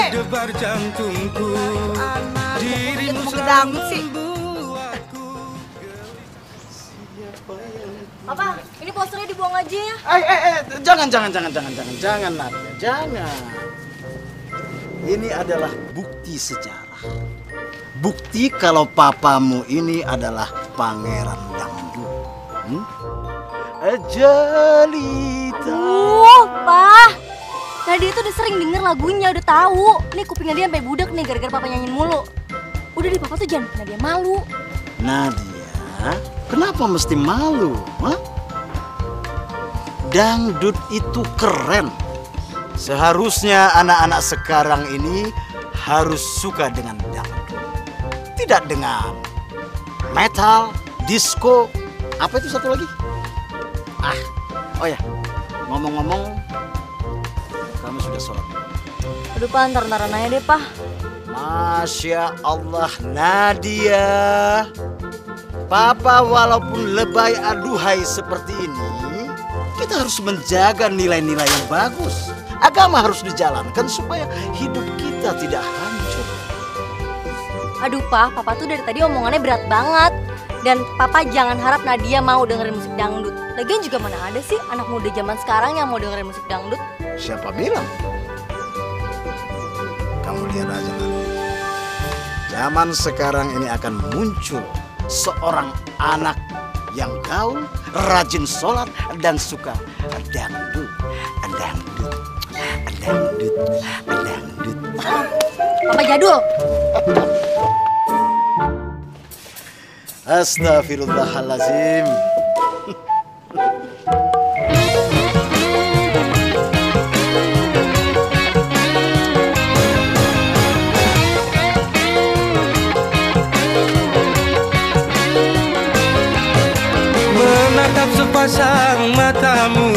Berdebar jantungku, dirimu selalu sih. Papa, ini posternya dibuang aja ya. Jangan Nadia, jangan. Ini adalah bukti sejarah. Bukti kalau papamu ini adalah pangeran dangdut. Ajalita. Pa. Nadia itu udah sering denger lagunya, udah tahu. Nih kupingnya dia sampai budak nih gara-gara papa nyanyiin mulu. Udah deh papa tuh jangan bikin Nadia malu. Nadia, kenapa mesti malu? Hah? Dangdut itu keren. Seharusnya anak-anak sekarang ini harus suka dengan dangdut. Tidak dengan metal, disco, apa itu satu lagi? Oh ya, ngomong-ngomong, kamu sudah sholat? Aduh pa, ntar-ntaran aja deh pa. Masya Allah Nadia. Papa walaupun lebay aduhai seperti ini, kita harus menjaga nilai-nilai yang bagus. Agama harus dijalankan supaya hidup kita tidak hancur. Aduh pa, papa tuh dari tadi omongannya berat banget. Dan papa jangan harap Nadia mau dengerin musik dangdut. Lagian juga mana ada sih anak muda zaman sekarang yang mau dengerin musik dangdut? Siapa bilang? Kamu lihat aja nanti. Zaman sekarang ini akan muncul seorang anak yang gaul, rajin sholat, dan suka dangdut. Papa jadul. Astaghfirullahalazim. Menatap sepasang matamu,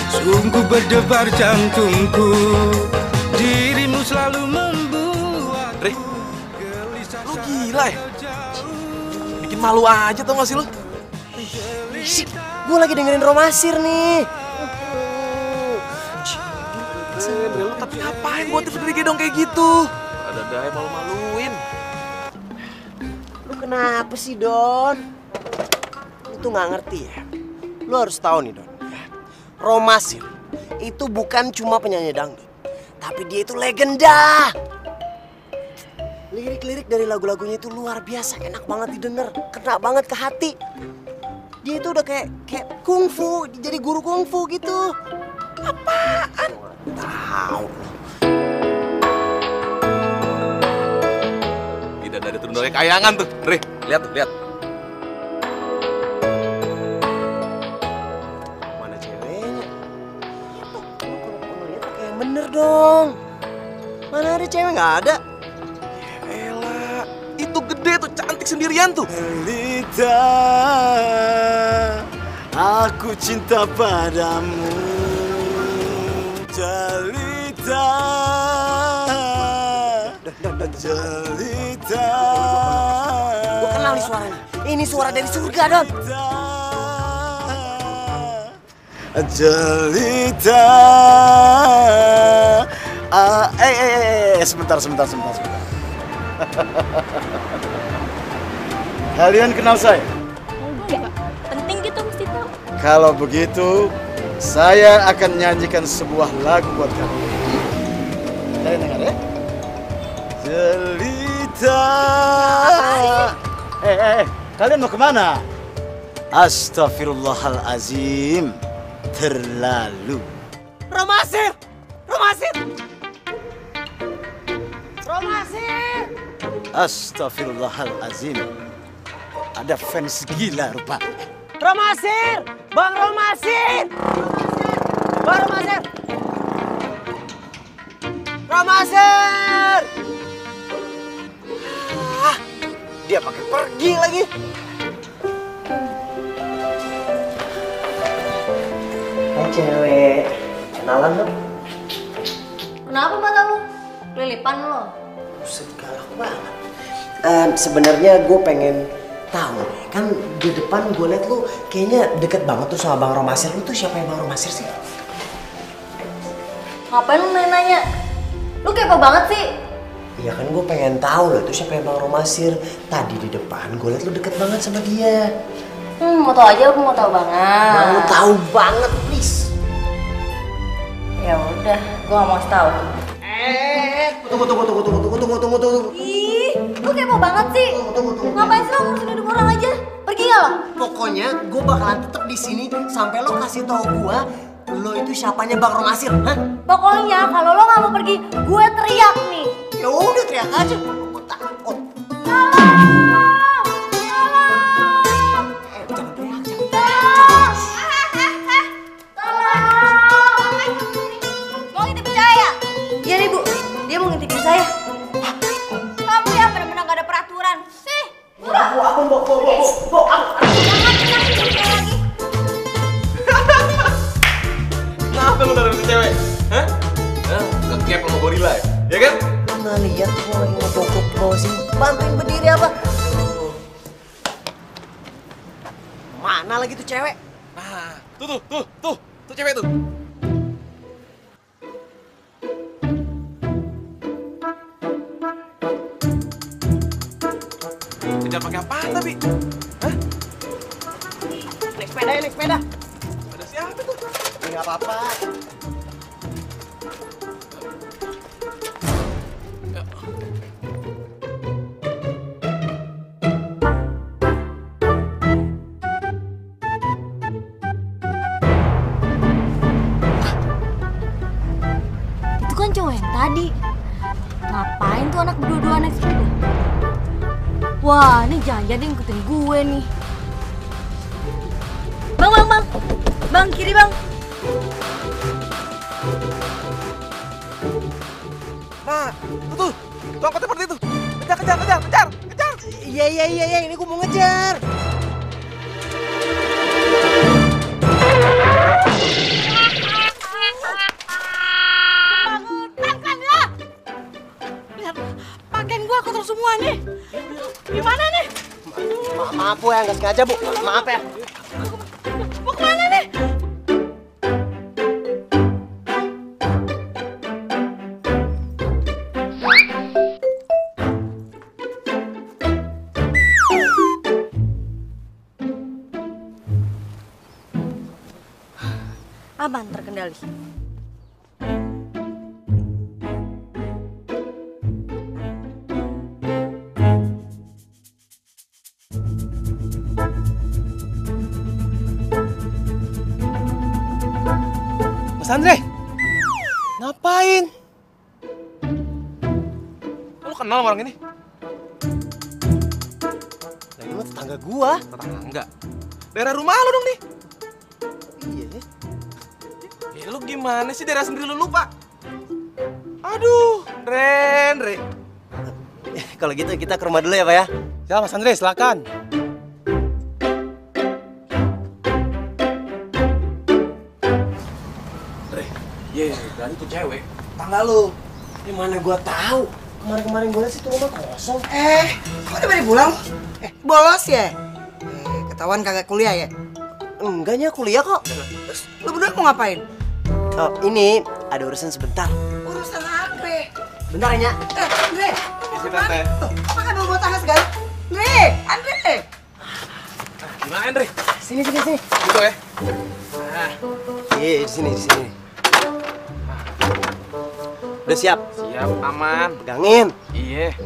sungguh berdebar jantungku. Dirimu selalu membuat gelisah. Lu gila ya? Bikin malu aja tau gak sih lu? Sik, gue lagi dengerin Romasir nih. Lu tapi ngapain buat tidur gedong kayak gitu? Ada daya malu-maluin. Lu kenapa sih Don? Lu tuh gak ngerti ya. Lu harus tahu nih Don. Romasir itu bukan cuma penyanyi dangdut, tapi dia itu legenda. Lirik-lirik dari lagu-lagunya itu luar biasa, enak banget didengar, kena banget ke hati. Dia itu udah kayak kungfu, jadi guru kungfu gitu. Apaan? Tahu. Tidak dari turun dari kayangan tuh, Re, lihat tuh, lihat. Mana ceweknya? Lu kalau lihat kayak yang bener dong. Mana ada cewek, nggak ada. Itu gede tuh, cantik sendirian tuh. Lita, aku cinta padamu. Jalita, Jalita. Gue kenal nih suaranya. Ini suara dari surga, Don. Jalita. Sebentar. Kalian kenal saya? Enggak, penting gitu mesti tahu. Kalau begitu, saya akan nyanyikan sebuah lagu buat kamu. Kalian dengar ya? Jelita. Kalian mau kemana? Astaghfirullahalazim. Terlalu. Romasir! Astaghfirullahalazim. Ada fans gila rupanya. Romasir! Bang Romasir! Bang Romasir! Romasir! Ah, dia pakai pergi lagi. Hai cewek, kenalan dong. Kenapa mata lu? Kelilipan lo? Buset, galak banget. Sebenarnya gue pengen tahu, kan di depan gue liat lu kayaknya deket banget tuh sama Bang Romasir. Lu tuh siapa yang Bang Romasir sih? Ngapain lu nanya? Lu kepo banget sih? Iya kan gue pengen tahu loh itu siapa yang Bang Romasir. Tadi di depan gue liat lu deket banget sama dia. Mau tau aja, aku mau tau banget. Mau tahu banget, please. Ya udah, gua gak mau kasih tau. Tunggu. Ih, lu kepo banget sih. Ngapain sih lo ngurusin hidup orang aja? Pergi gak lo? Pokoknya gue bakalan tetep di sini sampai lo kasih tahu gue lo itu siapanya Bang Romasir, hah? Pokoknya kalau lo gak mau pergi, gue teriak nih. Ya udah teriak aja. Gue takut. Mau ngintipin saya? Iya nih bu, dia mau ngintipin saya. Kamu ya benar-benar gak ada peraturan. Sih, udah. Kenapa lu naruh si cewek? Hah? Kekep sama gorila ya? Ya kan? Mana lihat gue lagi ngejokok bawah sini. Bantuin berdiri apa? Mana lagi tuh cewek? Nah, tuh cewek tuh. Kejar pakai apaan tapi? Hah? Naik sepeda. Ada siapa tuh? Nggak apa-apa. Itu kan cowok yang tadi. Ngapain tuh anak berdua-dua naik sepeda? Wah, ini jangan-jangan dia ngikutin gue nih. Bang. Bang, kiri bang. Nah, tuh angkotnya seperti itu. Kejar. Iya, ini gue mau ngejar. Pakaian gua kotor semua nih. Gimana nih? Maaf Bu ya, nggak sengaja Bu. Maaf ya. Mau kemana nih? Aman, terkendali. Mas Andre, ngapain? Lu kenal sama orang ini? Nah, ini mah tetangga gua. Tetangga. Daerah rumah lu dong nih. Iya ya. Ya lu gimana sih daerah sendiri lu lupa? Aduh, Re. Kalau gitu kita ke rumah dulu ya Pak ya. Ya Mas Andre, silakan. Iya, dari tuh cewek. Tangga lu. Gimana gua tahu? Kemarin gua lihat sih tuh rumah kosong. Kok udah balik pulang? Bolos ya? Ketahuan kagak kuliah ya? Enggaknya kuliah kok. Terus lu berdua mau ngapain? Oh, ini ada urusan sebentar. Urusan apa? Bentar ya, Nya. Andre! Isi tante. Makan bawa tangga segala? Andre! Gimana Andre? Sini. Gitu ya? Iya, di sini. Udah siap? Siap, aman. Pegangin. Iya.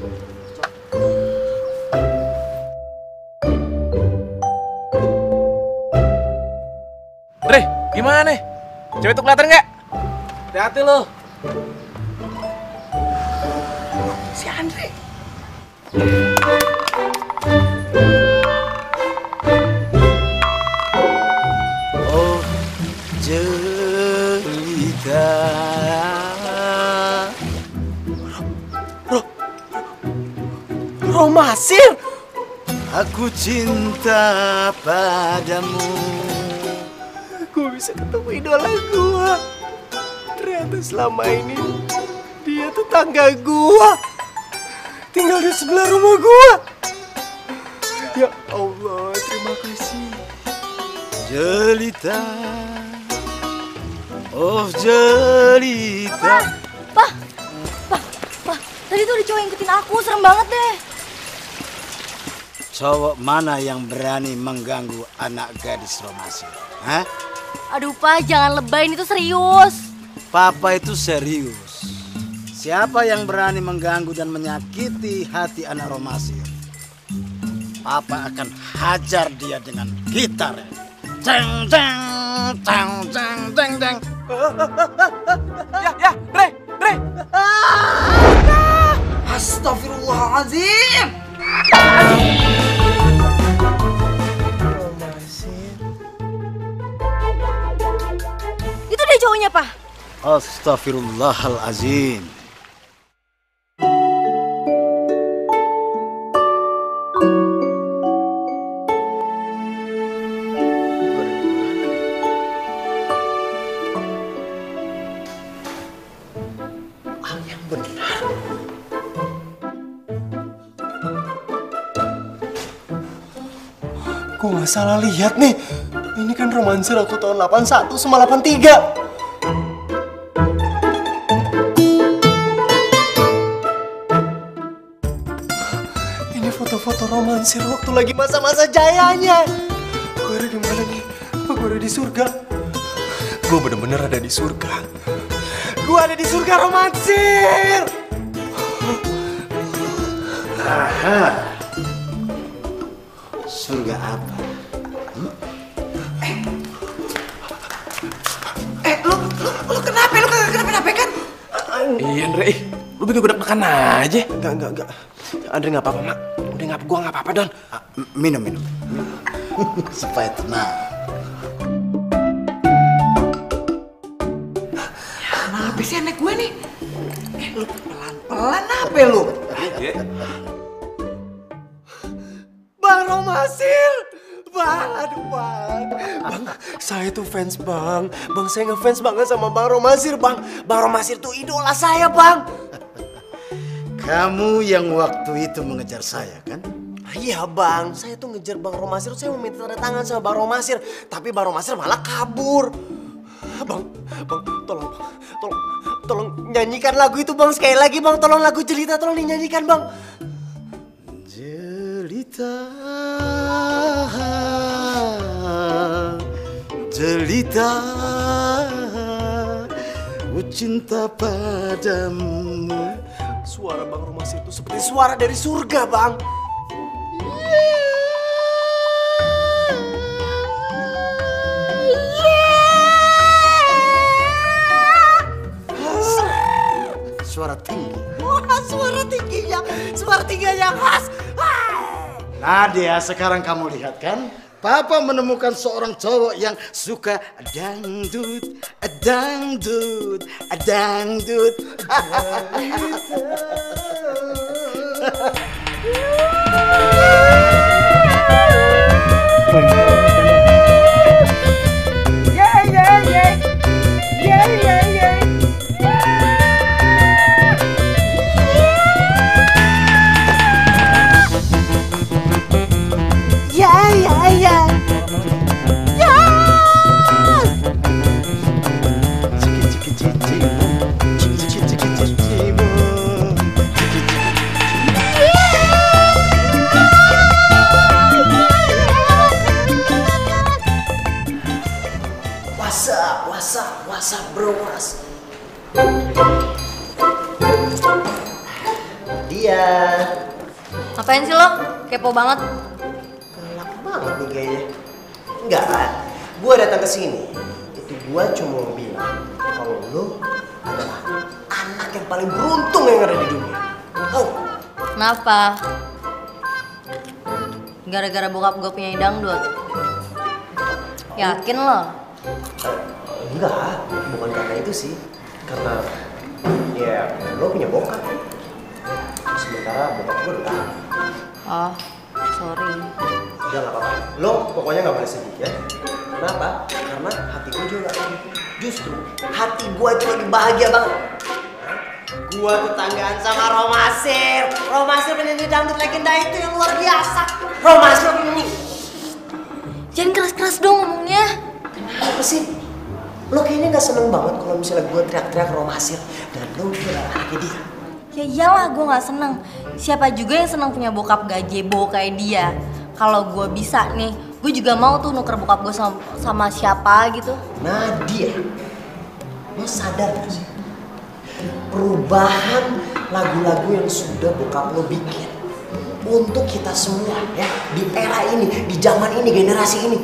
Andre, gimana nih? Cewek tuh kelihatan nggak? Hati-hati lo. Si Andre! Oh, jelita Romasir. Aku cinta padamu. Gue bisa ketemu idola gue. Ternyata selama ini dia tetangga gue. Tinggal di sebelah rumah gue. Ya Allah, terima kasih. Jelita, oh jelita. Pak, tadi tuh ada cowok yang ngikutin aku, serem banget deh. Cowok mana yang berani mengganggu anak gadis Romasir? Hah? Aduh Pak, jangan lebayin, itu serius. Papa itu serius. Siapa yang berani mengganggu dan menyakiti hati anak Romasir, Papa akan hajar dia dengan gitar. Ceng ceng ceng ceng ceng ceng. Ya, Dre. Astagfirullahaladzim. Itu dia cowoknya, Pak. Astaghfirullahalazim. Yang benar. Gue gak salah lihat nih. Ini kan romansa waktu tahun 81 sama 83. Ini foto-foto romansir waktu lagi masa-masa jayanya. Gue ada di mana nih? Apa gue ada di surga? Gue bener-bener ada di surga. Gue ada di surga romansir. Aha. Surga apa? Lu kenapa? Lu kagak kenapa-napa kan? Iya, Dre. Lu bikin gue deg-degan aja. Enggak. Andre nggak apa-apa, Mak. Udah nggak, gua nggak apa-apa, Don. Minum. Supaya tenang. Kenapa sih anak gue nih? Lu pelan-pelan apa lu? Bang Romasir! Bang, aduh Bang. Bang, saya tuh fans Bang. Bang, saya ngefans banget sama Bang Romasir, Bang. Bang Romasir tuh idola saya, Bang. Kamu yang waktu itu mengejar saya, kan? Iya, Bang. Saya tuh ngejar Bang Romasir. Saya mau minta tanda tangan sama Bang Romasir. Tapi Bang Romasir malah kabur. Bang, tolong nyanyikan lagu itu, Bang. Sekali lagi, Bang. Tolong lagu Jelita, tolong dinyanyikan, Bang. Jelita, ku cinta padamu. Suara Bang Romasir itu seperti suara dari surga, Bang. Suara tinggi. Wah, suara tingginya yang khas. Nadia, sekarang kamu lihat kan? Papa menemukan seorang cowok yang suka dangdut. What's up, bro? Dia Ngapain sih lo? Kepo banget. galak banget nih kayaknya. Enggak, gue datang ke sini itu gue cuma mau bilang kalau lo adalah anak yang paling beruntung yang ada di dunia. Tahu? Kenapa? Gara-gara bokap gue punya dangdut. Yakin lo? Enggak, bukan karena itu sih. Karena ya lo punya bokap. Sementara bokap gue udah tahu. Oh, sorry. Udah gak apa-apa. Lo pokoknya gak boleh sedih ya. Kenapa? Karena hati gue juga gak sedih. Justru hati gue itu lagi bahagia banget. Gue tetanggaan sama Romasir. Romasir penyanyi dangdut legenda itu yang luar biasa. Romasir ini. Jangan keras-keras dong ngomongnya. Apa sih? Lo kayaknya gak seneng banget kalau misalnya gue teriak-teriak Romasir. Dan lo adalah anaknya dia. Ya iyalah gue gak seneng. Siapa juga yang seneng punya bokap gazebo kayak dia. Kalau gue bisa nih, gue juga mau tuh nuker bokap gue sama siapa gitu. Nadia, lo sadar gak sih? Perubahan lagu-lagu yang sudah bokap lo bikin untuk kita semua ya, di era ini, di zaman ini, generasi ini,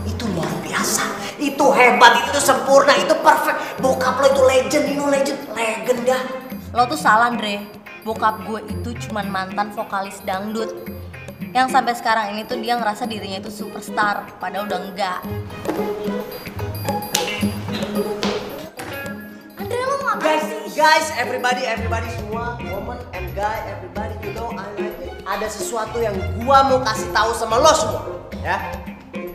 itu luar biasa. Itu hebat, itu sempurna, itu perfect. Bokap lo itu legend, legenda. Lo tuh salah, Andre. Bokap gue itu cuman mantan vokalis dangdut. Yang sampai sekarang ini tuh dia ngerasa dirinya itu superstar, padahal udah enggak. Andre, lo ngapain sih? Guys, everybody semua, woman and guy, everybody, you know, I like it. Ada sesuatu yang gua mau kasih tahu sama lo semua, ya.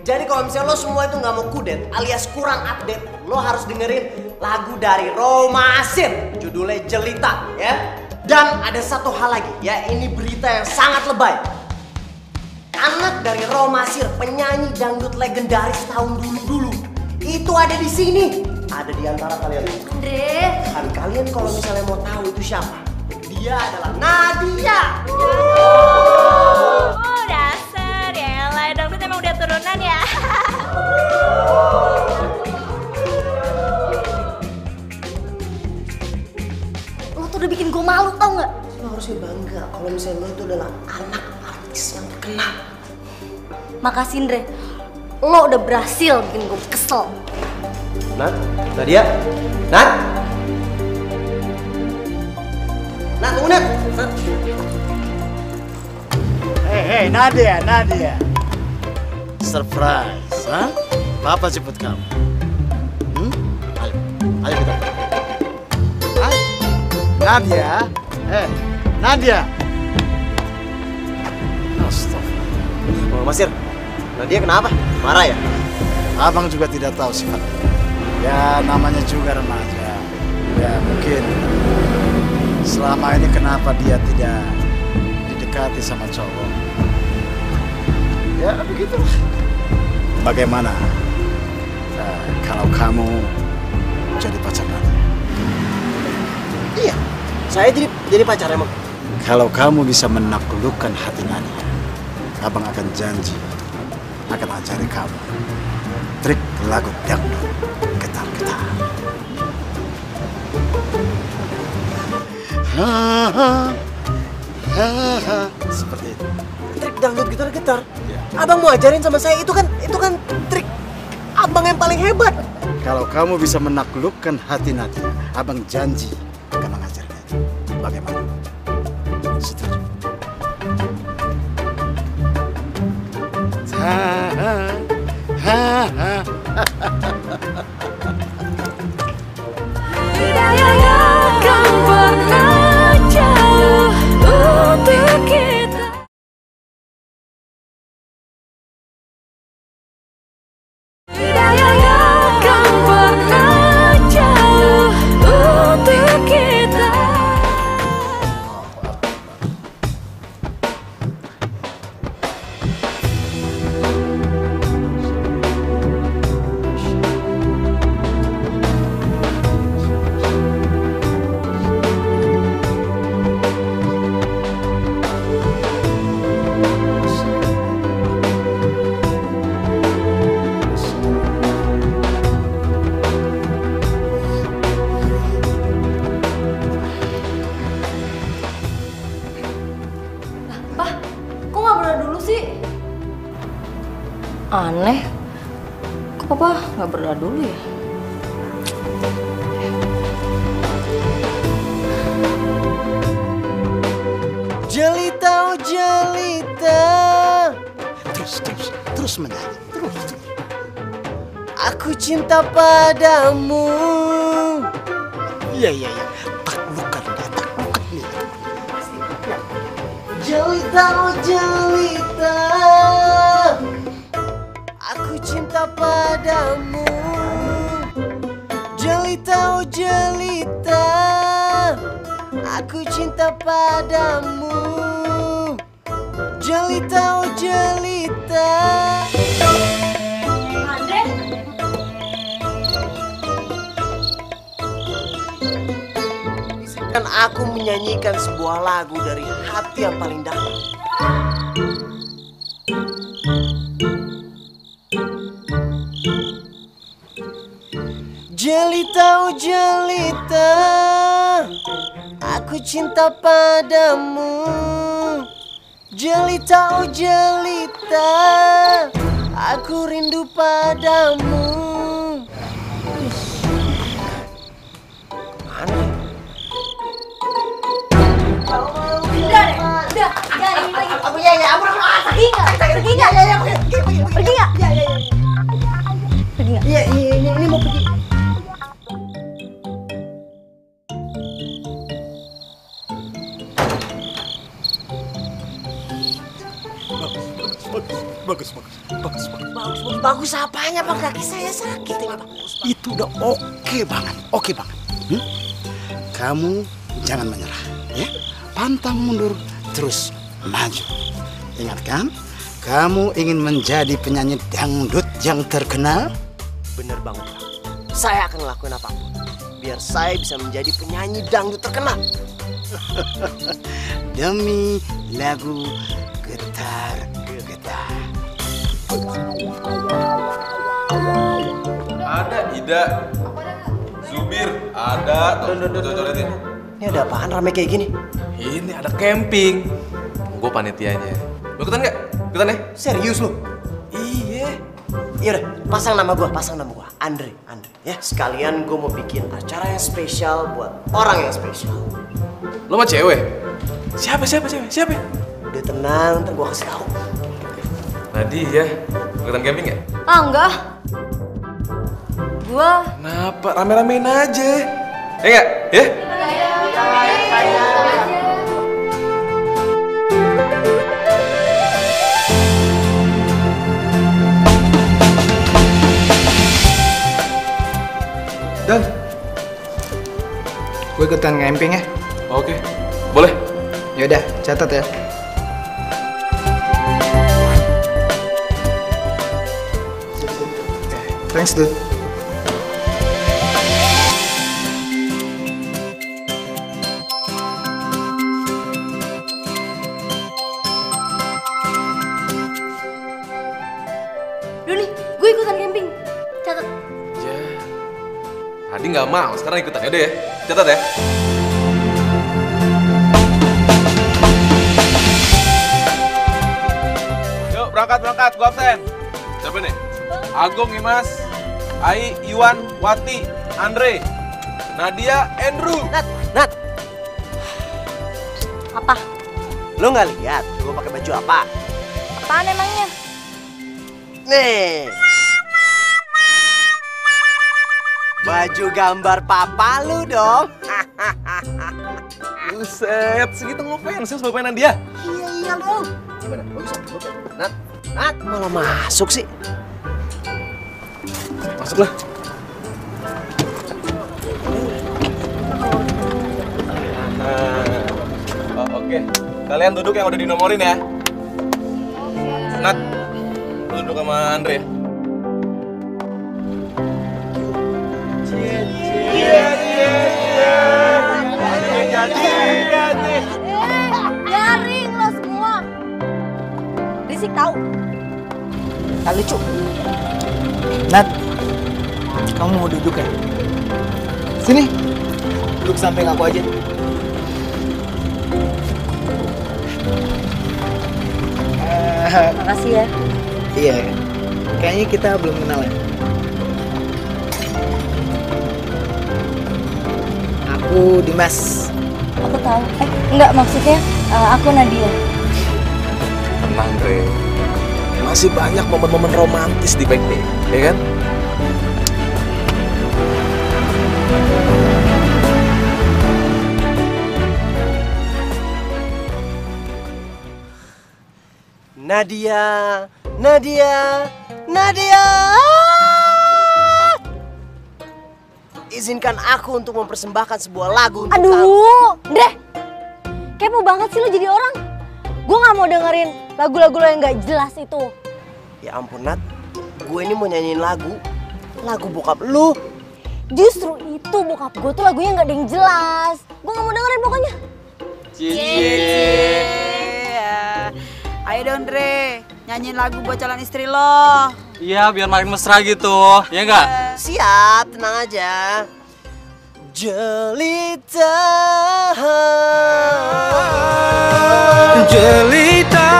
Jadi kalau misalnya lo semua itu nggak mau kudet, alias kurang update, lo harus dengerin lagu dari Romasir, judulnya Jelita, ya. Dan ada satu hal lagi, ya, ini berita yang sangat lebay. Anak dari Romasir, penyanyi dangdut legendaris tahun dulu-dulu, itu ada di sini. Ada di antara kalian. Andre. Kan kalian kalau misalnya mau tahu itu siapa? Dia adalah Nadia. Oh, dasar ya, lah dangdut emang udah turunan ya. Lo tuh udah bikin gue malu, tau nggak? Lo harusnya bangga kalau misalnya lo itu adalah anak artis yang terkenal. Makasih, Andre. Lo udah berhasil bikin gue kesel. Nadia, Nat, tunggu Nat. Hei, Nadia. Surprise, ha? Papa jemput kamu. Ayo kita. Hai, Nadia. Astagfirullah. Masir, Nadia kenapa? Marah ya? Abang juga tidak tahu sifatnya. Ya namanya juga remaja. Ya mungkin selama ini kenapa dia tidak didekati sama cowok. Ya begitulah. Bagaimana kalau kamu jadi pacar Nadia? Iya, saya jadi pacar emang. Kalau kamu bisa menaklukkan hati Nadia, abang akan janji akan ajari kamu trik lagu dangdut getar-getar. Seperti itu. Trik dangdut getar-getar. Abang mau ajarin sama saya, itu kan trik abang yang paling hebat. Kalau kamu bisa menaklukkan hati Nadia, abang janji akan mengajarnya. Bagaimana? Setuju? Tidak akan pernah jauh untuk kita. Tidak akan pernah jauh untuk kita. Pak, kok nggak berdoa dulu sih? Aneh. Kok papa nggak berdoa dulu ya? Jelita, oh jelita. Terus menyanyi. Terus. Aku cinta padamu. Iya. Taklukan dia. Jelita. Jelita oh jelita, aku cinta padamu. Jelita oh jelita, aku cinta padamu. Jelita oh jelita. Andre? Izinkan aku menyanyikan sebuah lagu dari hati yang paling dalam. Jelita oh jelita, aku cinta padamu. Jelita oh jelita, aku rindu padamu. Mana? Udah deh, udah, jangan ini lagi. Aku ya, ampun. Pergi nggak? Pergi nggak? Pergi nggak? Pergi nggak? Iya, ini mau pergi. Bagus apanya Bang? Kaki saya sakit ini Bang. Itu udah oke banget, oke banget. Kamu jangan menyerah, ya. Pantang mundur, terus maju. Ingat kan, kamu ingin menjadi penyanyi dangdut yang terkenal? Bener banget Bang. Saya akan ngelakuin apapun biar saya bisa menjadi penyanyi dangdut terkenal. Demi lagu Getar-Getar. Ada Ida. Zubir, ada. Tuh. Ini ada apaan rame kayak gini? Ini ada camping. Gue panitianya. Mau ikutan nggak? Ikutan ya? Serius lu? Iya. Yaudah, pasang nama gua, Andre. Ya, sekalian gua mau bikin acara yang spesial buat orang yang spesial. Lo mah cewek? Siapa? Udah tenang, ntar gua kasih tahu. Nadia, ikutan camping nggak? Ah, enggak. Gua Kenapa? Rame-ramein aja. Ya nggak? Ya? Dan gue ikutan camping ya. Oke, boleh. Yaudah, catat ya. Thanks, dude. Doni, gue ikutan camping. Catat. Ya. Tadi nggak mau, sekarang ikutan. Yaudah ya, catat ya. Yuk, berangkat. Gua absen. Siapa nih? Agung, Imas, Ai, Iwan, Wati, Andre, Nadia, Andrew. Nat, Apa? lu nggak lihat gua pakai baju apa? Apaan emangnya? Nih. Baju gambar papa lu dong. Buset, segitu ngefans sama mainan dia. Iya dong. Gimana? Bagus. Nat, malah masuk sih. Masuklah. Oke. Kalian duduk yang udah dinomorin ya. Nat, duduk sama Andre ya. Garing lo semua. Berisik tahu. Tak lucu. Nat, kamu mau duduk ya? Sini, duduk samping aku aja. Makasih ya. Iya, kayaknya kita belum kenal ya. Aku Dimas. Aku tahu. Enggak, maksudnya aku Nadia. Tenang, Re. Masih banyak momen-momen romantis di PKP, ya kan? Nadia, Nadia, Nadia. Izinkan aku untuk mempersembahkan sebuah lagu untuk kamu. Aduh, Dre. Kepo banget sih lo jadi orang. Gue gak mau dengerin lagu-lagu lo yang gak jelas itu. Ya ampun Nat, gue ini mau nyanyiin lagu bokap lu. Justru itu bokap gue tuh lagunya gak ada yang jelas. Gue gak mau dengerin pokoknya. Ayo dong Dre, nyanyiin lagu buat calon istri lo. Iya, biar makin mesra gitu. Ya enggak? Siap, tenang aja. Jelita, Jelita,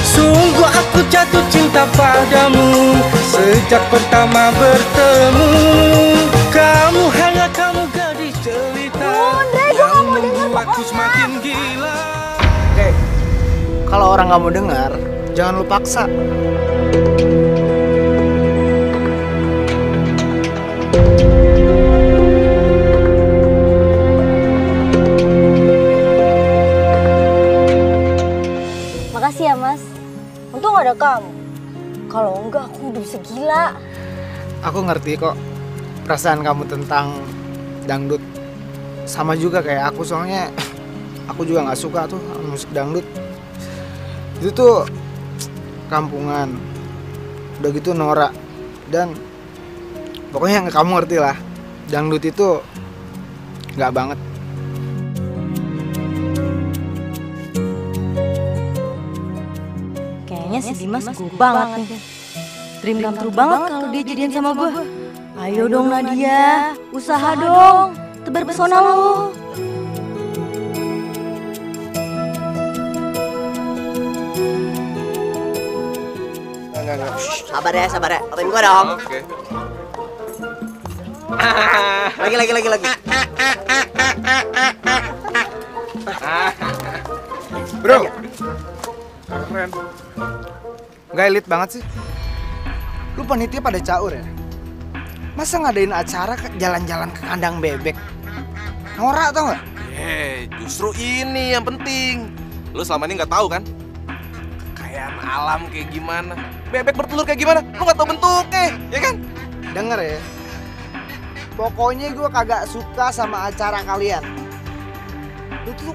sungguh aku jatuh cinta padamu sejak pertama bertemu. Kamu hangat, kamu gadis jelita yang membuatku semakin gila. Oke, kalau orang nggak mau dengar, jangan lu paksa. Makasih ya mas. Untung gak ada kamu. Kalau enggak aku udah bisa gila. Aku ngerti kok perasaan kamu tentang dangdut. Sama juga kayak aku, soalnya aku juga nggak suka tuh musik dangdut. Itu tuh kampungan, udah gitu norak, dan pokoknya kamu ngerti lah, dangdut itu nggak banget. Kayaknya si Dimas gue banget nih. Dream come true banget kalau dia jadian sama gue. Ayo dong Nadia, usaha dong, tebar pesona lo. Sabar ya, Otain gua dong. Oke. Lagi. Bro, keren. Nggak elit banget sih. Lu panitia pada caur ya? Masa ngadain acara jalan-jalan ke kandang bebek? Norak tau nggak? Justru ini yang penting. Lu selama ini nggak tahu kan? Kekayaan alam kayak gimana? Bebek bertelur kayak gimana? Lu nggak tahu bentuknya, ya kan? Denger ya. Pokoknya gue kagak suka sama acara kalian. Lu tuh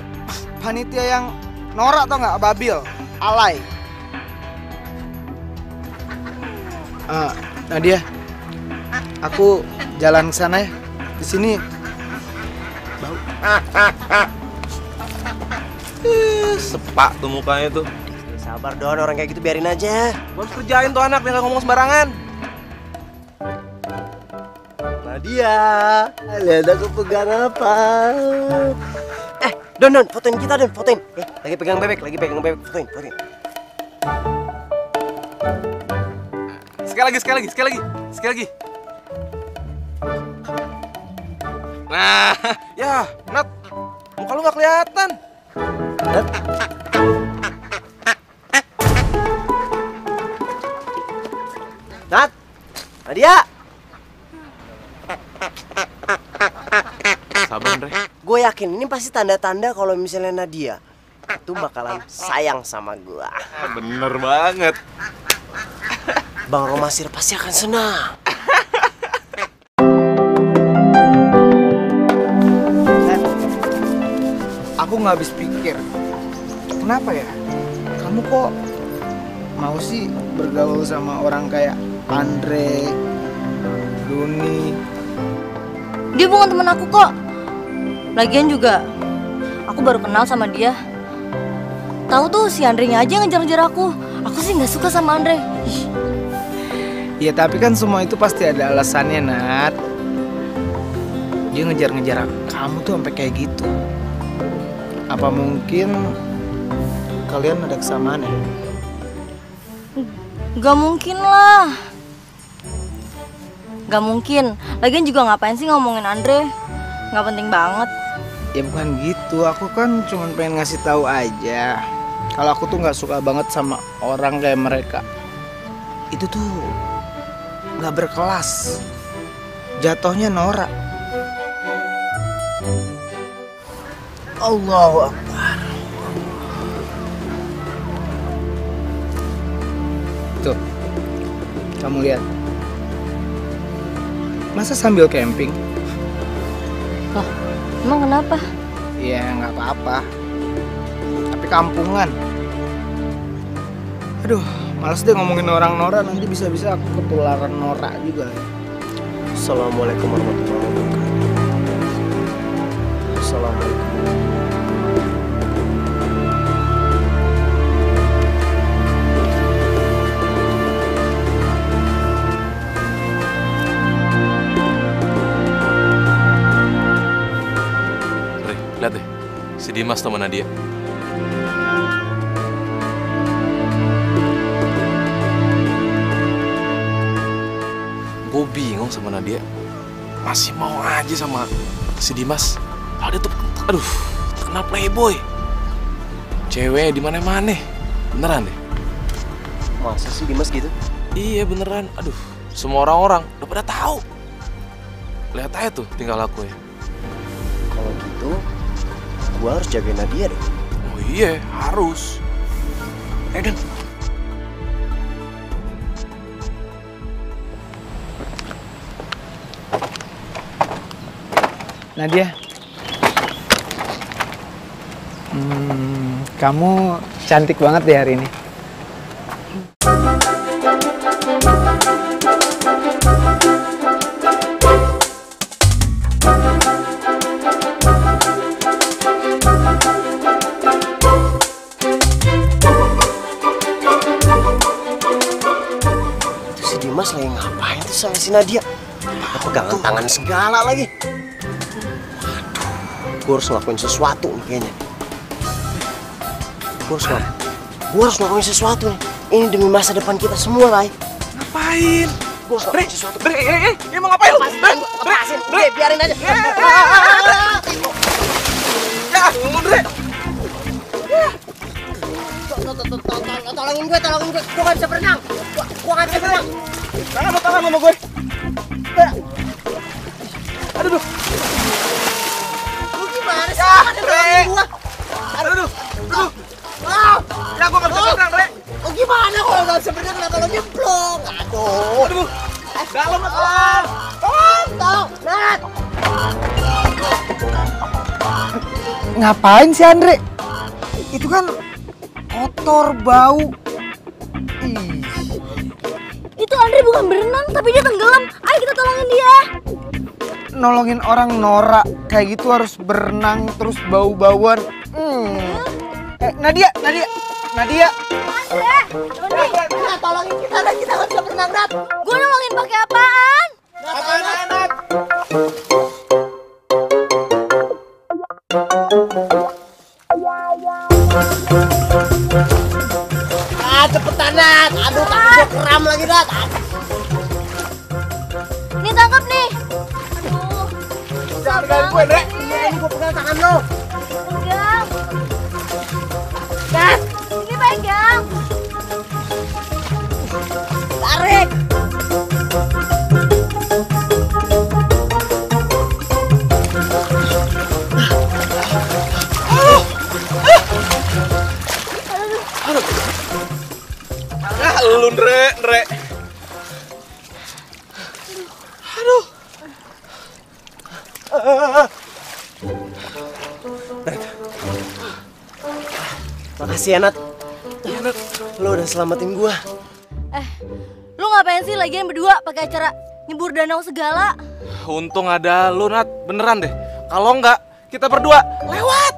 panitia yang norak tau nggak? Babil, alay. Nadia, aku jalan ke sana ya. Di sini bau. Sepak tuh mukanya tuh. Sabar Don, orang kayak gitu biarin aja. Gua harus kerjain tuh anak, dia nggak ngomong sembarangan. Nadia, lihat aku pegang apa? Don, fotoin kita Don, fotoin. Lagi pegang bebek, fotoin. Sekali lagi. Nah, ya, Nat, muka lu nggak kelihatan. Nat, Nadia. Sabar, Andre. Gue yakin ini pasti tanda-tanda kalau misalnya Nadia itu bakalan sayang sama gue. Bener banget. Bang Romasir pasti akan senang. Aku nggak habis pikir. Kenapa ya? Kamu kok mau sih bergaul sama orang kayak Andre, Doni? Dia bukan teman aku kok. Lagian juga aku baru kenal sama dia. Tahu tuh si Andre-nya aja ngejar-ngejar aku. Aku sih nggak suka sama Andre. Ya tapi kan semua itu pasti ada alasannya, Nat. Dia ngejar-ngejar kamu tuh sampai kayak gitu. Apa mungkin kalian ada kesamaan ya? Gak mungkin lah. Gak mungkin. Lagian juga ngapain sih ngomongin Andre? Gak penting banget. Ya bukan gitu. Aku kan cuma pengen ngasih tahu aja. Kalau aku tuh nggak suka banget sama orang kayak mereka. Itu tuh nggak berkelas. Jatuhnya norak. Allahu Akbar. Tuh, kamu lihat. Masa sambil camping? Loh, emang kenapa? Ya nggak apa-apa. Tapi kampungan. Aduh, males deh ngomongin orang Nora, nanti bisa-bisa aku ketularan Nora juga. Assalamualaikum warahmatullahi wabarakatuh. Assalamualaikum. Re, lihat deh, si Dimas sama Nadia. Gue bingung sama Nadia, masih mau aja sama si Dimas. Padahal dia tuh, aduh, terkenal playboy. Cewek di mana-mana, beneran deh. Masa sih Dimas gitu? Iya beneran, aduh, semua orang-orang udah pada tahu. Lihat aja tuh tingkah lakunya. Kalau gitu, gua harus jagain Nadia dong. Oh iya, harus. Dan Nadia, kamu cantik banget deh hari ini. itu si Dimas lagi ngapain tuh sama si Nadia? Pegangan tangan segala lagi. Gue harus ngelakuin sesuatu nih kayaknya. Gue harus ngelakuin sesuatu nih. Ini demi masa depan kita semua, Rai. Ngapain? Gue harus ngelakuin sesuatu. Emang ngapain lu? Lepasin, biarin aja. Ya, Dre. Tolongin gue. Gue gak bisa berenang. Gue gak bisa berenang. Tangan sama gue. Aduh. Lu gimana sih? Ada tolongin gue. Aduh. Ya, gue gak bisa berenang, Dre. Lu gimana kalau gak bisa berenang? Kenapa lu nyemplung? Aduh. Dalam, Tolong, Nat. Ngapain sih Andre? Itu kan kotor, bau. Ih. Itu Andre bukan berenang, tapi dia tenggelam. Ayo kita tolongin dia. Nolongin orang Nora kayak gitu harus berenang terus bau-bauan. Nadia. Andre, Doni. Nat, tolongin kita, Nat. Kita gak bisa berenang, Nat. Gue nolongin pakai apaan? Nat. Cepetan, Nat. Aduh, kaki gue kram lagi, Nat. Ini tangkap nih. Aduh. Susah banget ini. Iya, ini gue pegang tangan lo. Pegang. Nat. Ini pegang. Tarik. Lu, Dre. Aduh. Makasih ya, Nat. Lo udah selamatin gua. Lu ngapain sih lagian berdua pakai acara nyebur danau segala? Untung ada lu, Nat. Beneran deh. Kalau enggak, kita berdua lewat.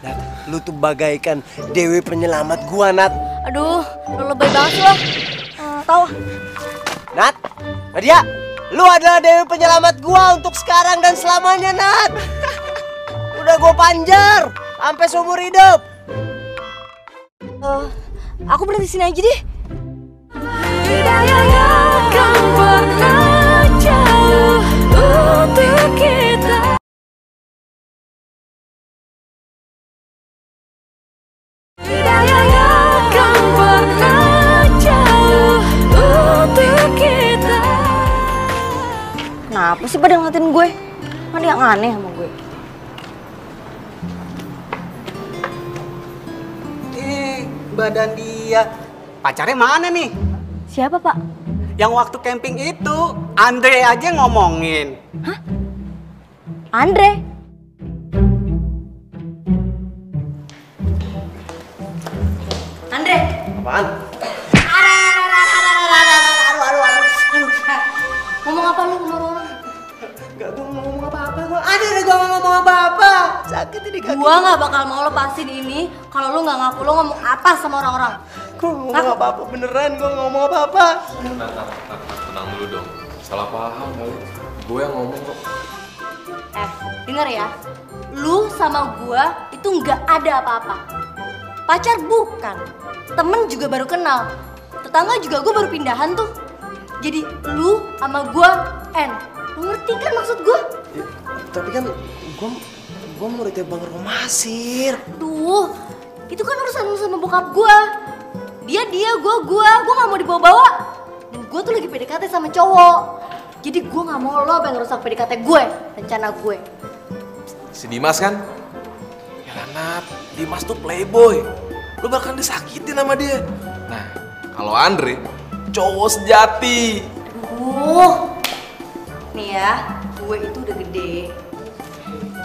Nat, lu tuh bagaikan dewi penyelamat gua, Nat. Aduh, lu lebay banget sih lo. Tahu? Nat, Nadia, lu adalah dewi penyelamat gua untuk sekarang dan selamanya, Nat. Udah gua panjar sampai seumur hidup. Aku berhenti sini aja deh. Tidak akan pernah jauh untuk kita. Tidak akan pernah jauh untuk kita. Kenapa sih pada ngeliatin gue? Ada yang aneh sama gue. badan dia. Pacarnya mana nih? Siapa, Pak? Yang waktu camping itu, Andre aja ngomongin. Hah? Andre? Andre? Apaan? Ngomong apa lu sama orang? Gak, gue ngomong apa-apa. Gue ngomong apa-apa. Sakit ini kaki. Gua gak bakal mau lepasin ini kalau lu gak ngaku lu ngomong apa sama orang-orang. Gue ngomong apa-apa, beneran gue ngomong apa-apa. Tenang dulu dong. Salah paham kali. Gue yang ngomong kok. Denger ya. Lu sama gua itu gak ada apa-apa. Pacar bukan. Temen juga baru kenal. Tetangga juga gua baru pindahan tuh. Jadi lu sama gua Lu ngerti kan maksud gua? Ya, tapi kan gua muridnya Bang Romasir. Duh, itu kan urusan lu sama bokap gua. Dia, gua gak mau dibawa-bawa. Dan gua tuh lagi PDKT sama cowok. Jadi gua gak mau lo yang ngerusak PDKT gue, rencana gue. Si Dimas kan? Ya Nat, Dimas tuh playboy. Lu bakal disakitin sama dia. Nah, kalau Andre, cowok sejati. Nih ya, gue itu udah gede.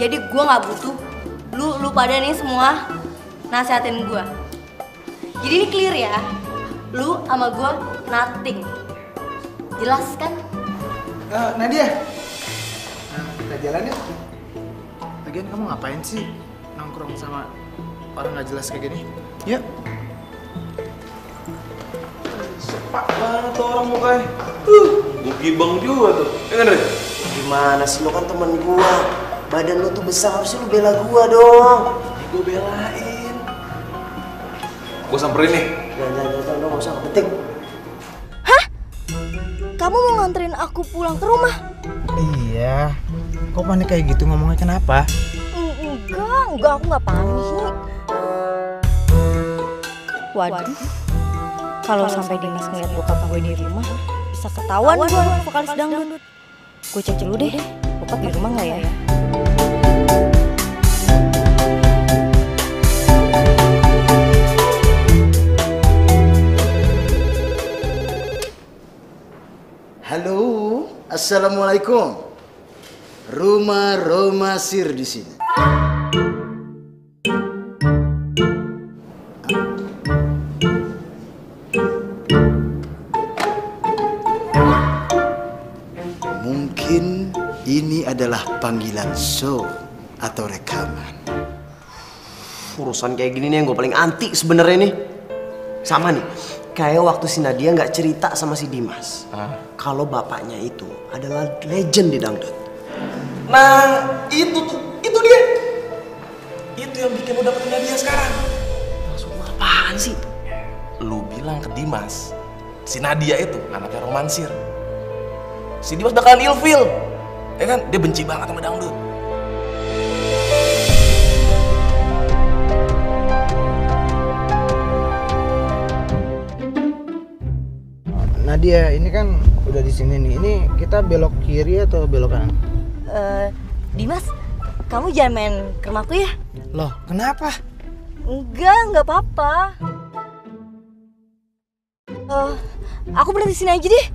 Jadi gue gak butuh lu pada nih semua nasihatin gue. Jadi ini clear ya, lu sama gue nothing. Jelas kan? Nadia, kita jalan yuk. Lagian kamu ngapain sih nongkrong sama orang gak jelas kayak gini? Yuk. Sepak banget tuh orang mukanya. Gibeng juga tuh. Ya kan, Re? Gimana sih, lo kan temen gua. Badan lo tuh besar, harusnya lo bela gua dong. Gue belain. Gue samperin nih. Jangan, lo gak usah, penting. Kamu mau nganterin aku pulang ke rumah? Iya. Kok panik kayak gitu ngomongnya kenapa? Enggak, aku gak panik. Waduh, kalau sampai Dimas ngeliat bokap gue di rumah, bisa ketahuan gue vokalis dangdut. Gue cek dulu deh, bokap di rumah nggak ya? Halo, assalamualaikum. Rumah Romasir di sini. Mungkin ini adalah panggilan show atau rekaman. Urusan kayak gini nih yang gue paling anti sebenarnya nih. Sama nih, kayak waktu si Nadia nggak cerita sama si Dimas. Kalau bapaknya itu adalah legend di dangdut. Nah, itu dia. Itu yang bikin lu dapetin Nadia sekarang. Maksud lu apaan sih? Lu bilang ke Dimas, si Nadia itu anaknya romansir. Si Dimas bakalan ilfil. Ya kan? Dia benci banget sama dangdut. Nadia, ini kan udah di sini nih. Ini kita belok kiri atau belok kanan? Dimas, kamu jangan main ke rumahku ya? Loh, kenapa? Enggak apa-apa. Aku berhenti sini aja deh.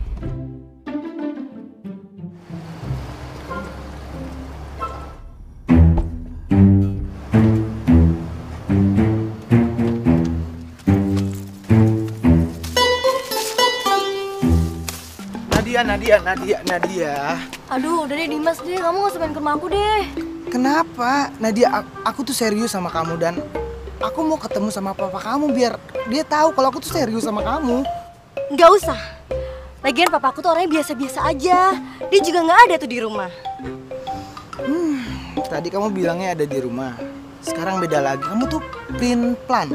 Nadia. Aduh, udah deh Dimas deh, kamu gak usah main ke rumah aku deh. Kenapa? Nadia, aku tuh serius sama kamu dan aku mau ketemu sama papa kamu biar dia tahu kalau aku tuh serius sama kamu. Nggak usah. Lagian papa aku tuh orangnya biasa-biasa aja. Dia juga nggak ada tuh di rumah. Tadi kamu bilangnya ada di rumah. Sekarang beda lagi. Kamu tuh plan.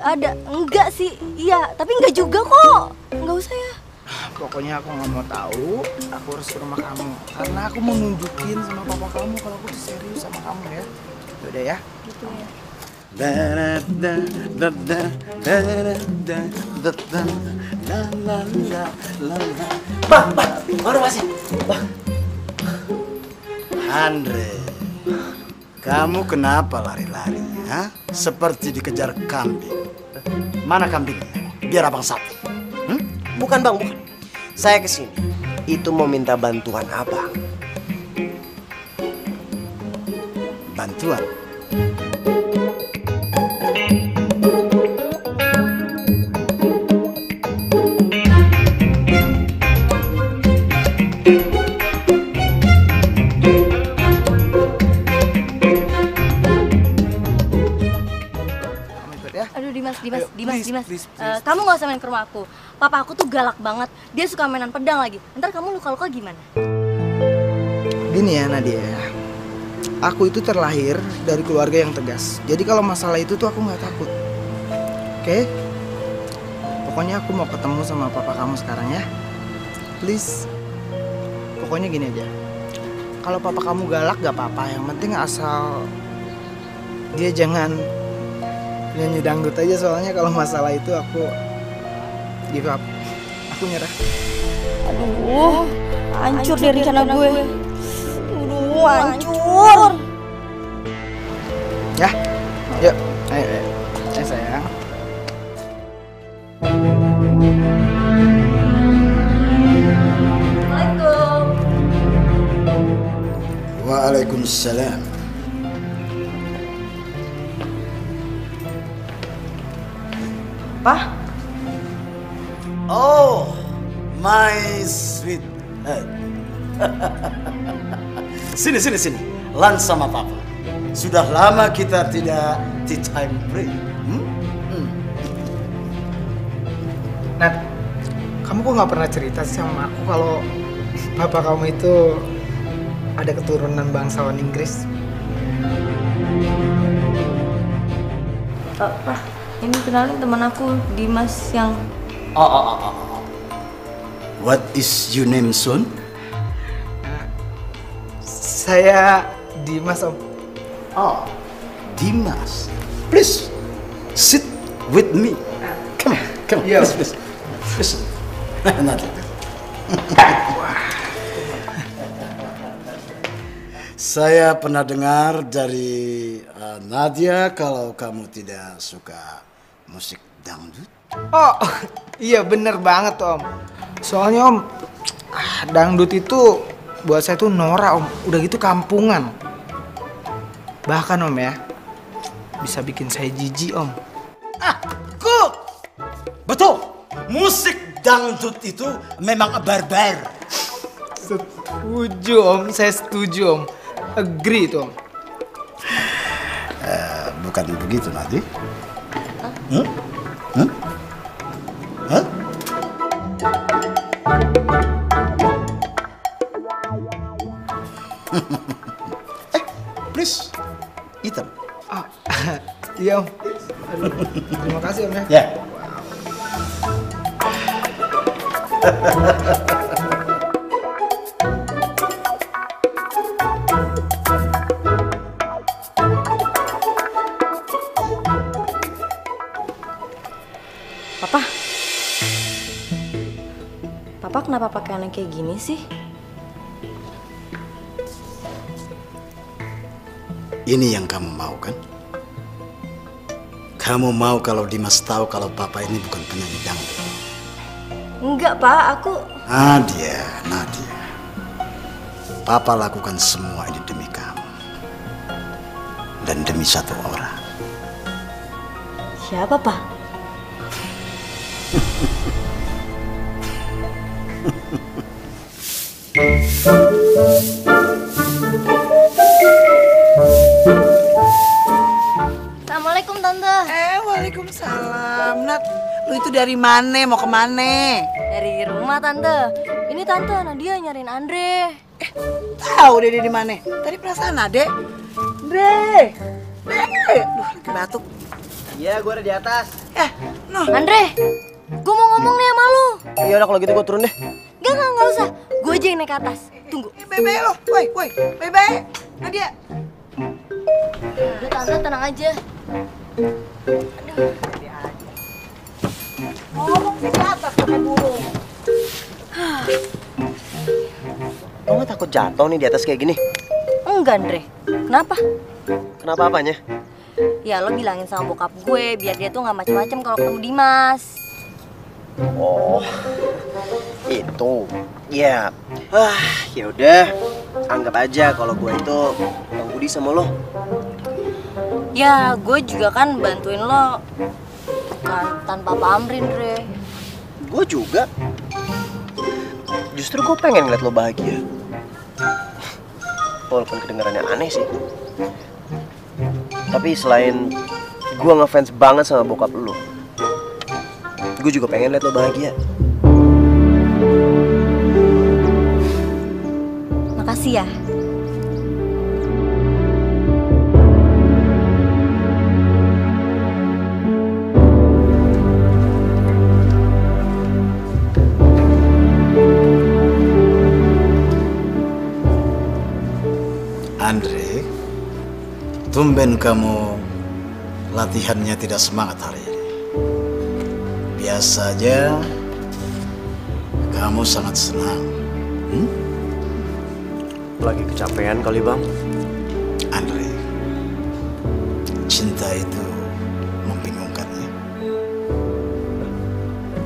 Ada. Enggak sih. Iya, tapi enggak juga kok. Nggak usah ya. Pokoknya aku nggak mau tahu. Aku harus ke rumah kamu karena aku mau nunjukin sama papa kamu kalau aku tuh serius sama kamu ya. Udah ya. Gitu ya. Bang, baru masih. Andre, kamu kenapa lari-lari? ya, seperti dikejar kambing. Mana kambingnya? Biar abang sate. Bukan bang, bukan. Saya kesini itu mau minta bantuan abang. Bantuan? Dimas. Kamu nggak usah main ke rumah aku. Papa aku tuh galak banget. Dia suka mainan pedang lagi. Ntar kamu luka-luka gimana? Gini ya Nadia, aku itu terlahir dari keluarga yang tegas. Jadi kalau masalah itu tuh aku nggak takut. Oke? Pokoknya aku mau ketemu sama papa kamu sekarang ya. Please. Pokoknya gini aja. Kalau papa kamu galak gak apa-apa. Yang penting asal dia jangan nyanyi dangdut aja, soalnya kalau masalah itu aku give up. Aku nyerah. Aduh, hancur deh rencana gue. Aduh, hancur. Ya, yuk, ayo sayang. Assalamualaikum. Waalaikumsalam. Pa? Oh, my sweet head. Sini. Lan sama papa. Sudah lama kita tidak tea time break. Nat, kamu kok nggak pernah cerita sih sama aku kalau papa kamu itu ada keturunan bangsawan Inggris? Pak, ini kenalin teman aku, Dimas yang... What is your name, son? Saya Dimas, Om. Oh, Dimas. Please, sit with me. Come on, Yeah. please. Nanti. Saya pernah dengar dari Nadia kalau kamu tidak suka musik dangdut. Oh, iya bener banget Om. Soalnya Om, dangdut itu buat saya tuh norak Om. Udah gitu kampungan. Bahkan Om ya, bisa bikin saya jijik Om. Good. Betul. Musik dangdut itu memang barbar. Setuju Om, saya setuju Om. Agree tuh Om. Bukan begitu Nadia. Please, hitam. Iya Om. Aduh, terima kasih Om ya. Ya. Papa kenapa pakai aneh kayak gini sih? Ini yang kamu mau kan? Kamu mau kalau Dimas tahu kalau papa ini bukan penyanyi dangdut? Enggak Pak, aku... Nadia. Papa lakukan semua ini demi kamu. Dan demi satu orang. Siapa Pak? Assalamualaikum Tante. Waalaikumsalam. Nat, lu itu dari mana? Mau kemana? Dari rumah Tante. Ini Tante Nadia nyariin Andre. Tahu deh dia di mana? Tadi perasaan Ade. Andre. Duh, lagi batuk. Iya, gue ada di atas. Andre, gue mau ngomong nih sama lu. Ya udah kalau gitu gue turun deh. Enggak usah. Gue aja yang naik ke atas. Tunggu. Bebe lo, woi, Bebe. Nadia. Udah Tante, tenang aja. Ngomong sih di atas pakai burung. Lo gak takut jatuh nih di atas kayak gini? Enggak Andre. Kenapa? Kenapa apanya? Ya lo bilangin sama bokap gue biar dia tuh nggak macem-macem kalau ketemu Dimas. Oh, itu. Ya, ya udah. Anggap aja kalau gue itu Bang Budi sama lo. Ya, gue juga kan bantuin lo bukan tanpa pamrih, Dre. Gue juga. Justru gue pengen ngeliat lo bahagia. Walaupun kedengarannya aneh sih. Tapi selain gue ngefans banget sama bokap lo, gue juga pengen liat lo bahagia. Makasih ya. Andre, tumben kamu latihannya tidak semangat hari ini. Biasa aja, kamu sangat senang. Lagi kecapean kali Bang. Andre, cinta itu membingungkan ya.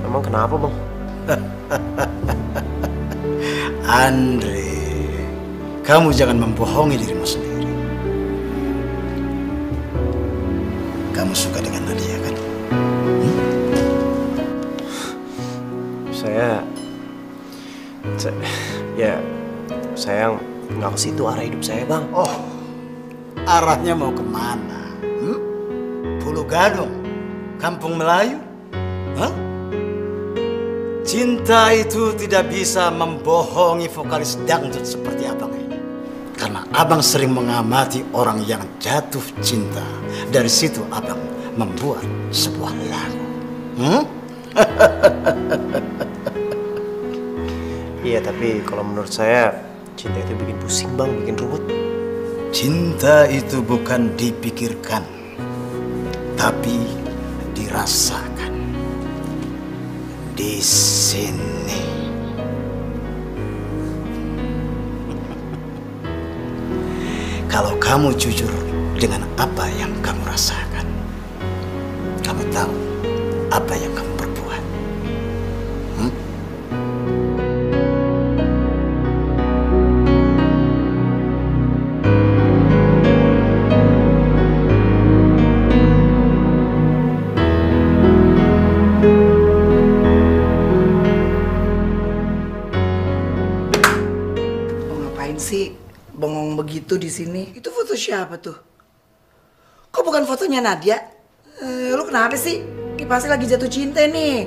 Emang kenapa Bang? Andre, kamu jangan membohongi dirimu sendiri. Kamu suka dengan Nadia kan? Saya nggak ke situ arah hidup saya Bang. Oh, arahnya mau kemana? Pulau Gadung, Kampung Melayu? Hah? Cinta itu tidak bisa membohongi vokalis dangdut seperti abang ini. Karena abang sering mengamati orang yang jatuh cinta. Dari situ abang membuat sebuah lagu. Iya, tapi kalau menurut saya cinta itu bikin pusing Bang, bikin ruwet. Cinta itu bukan dipikirkan, tapi dirasakan. Di sini. Kalau kamu jujur dengan apa yang kamu rasakan, kamu tahu apa yang kamu perbuat. Sih bengong begitu di sini. Itu foto siapa tuh? Kok bukan fotonya Nadia? Lu kenapa sih? Ini pasti lagi jatuh cinta nih.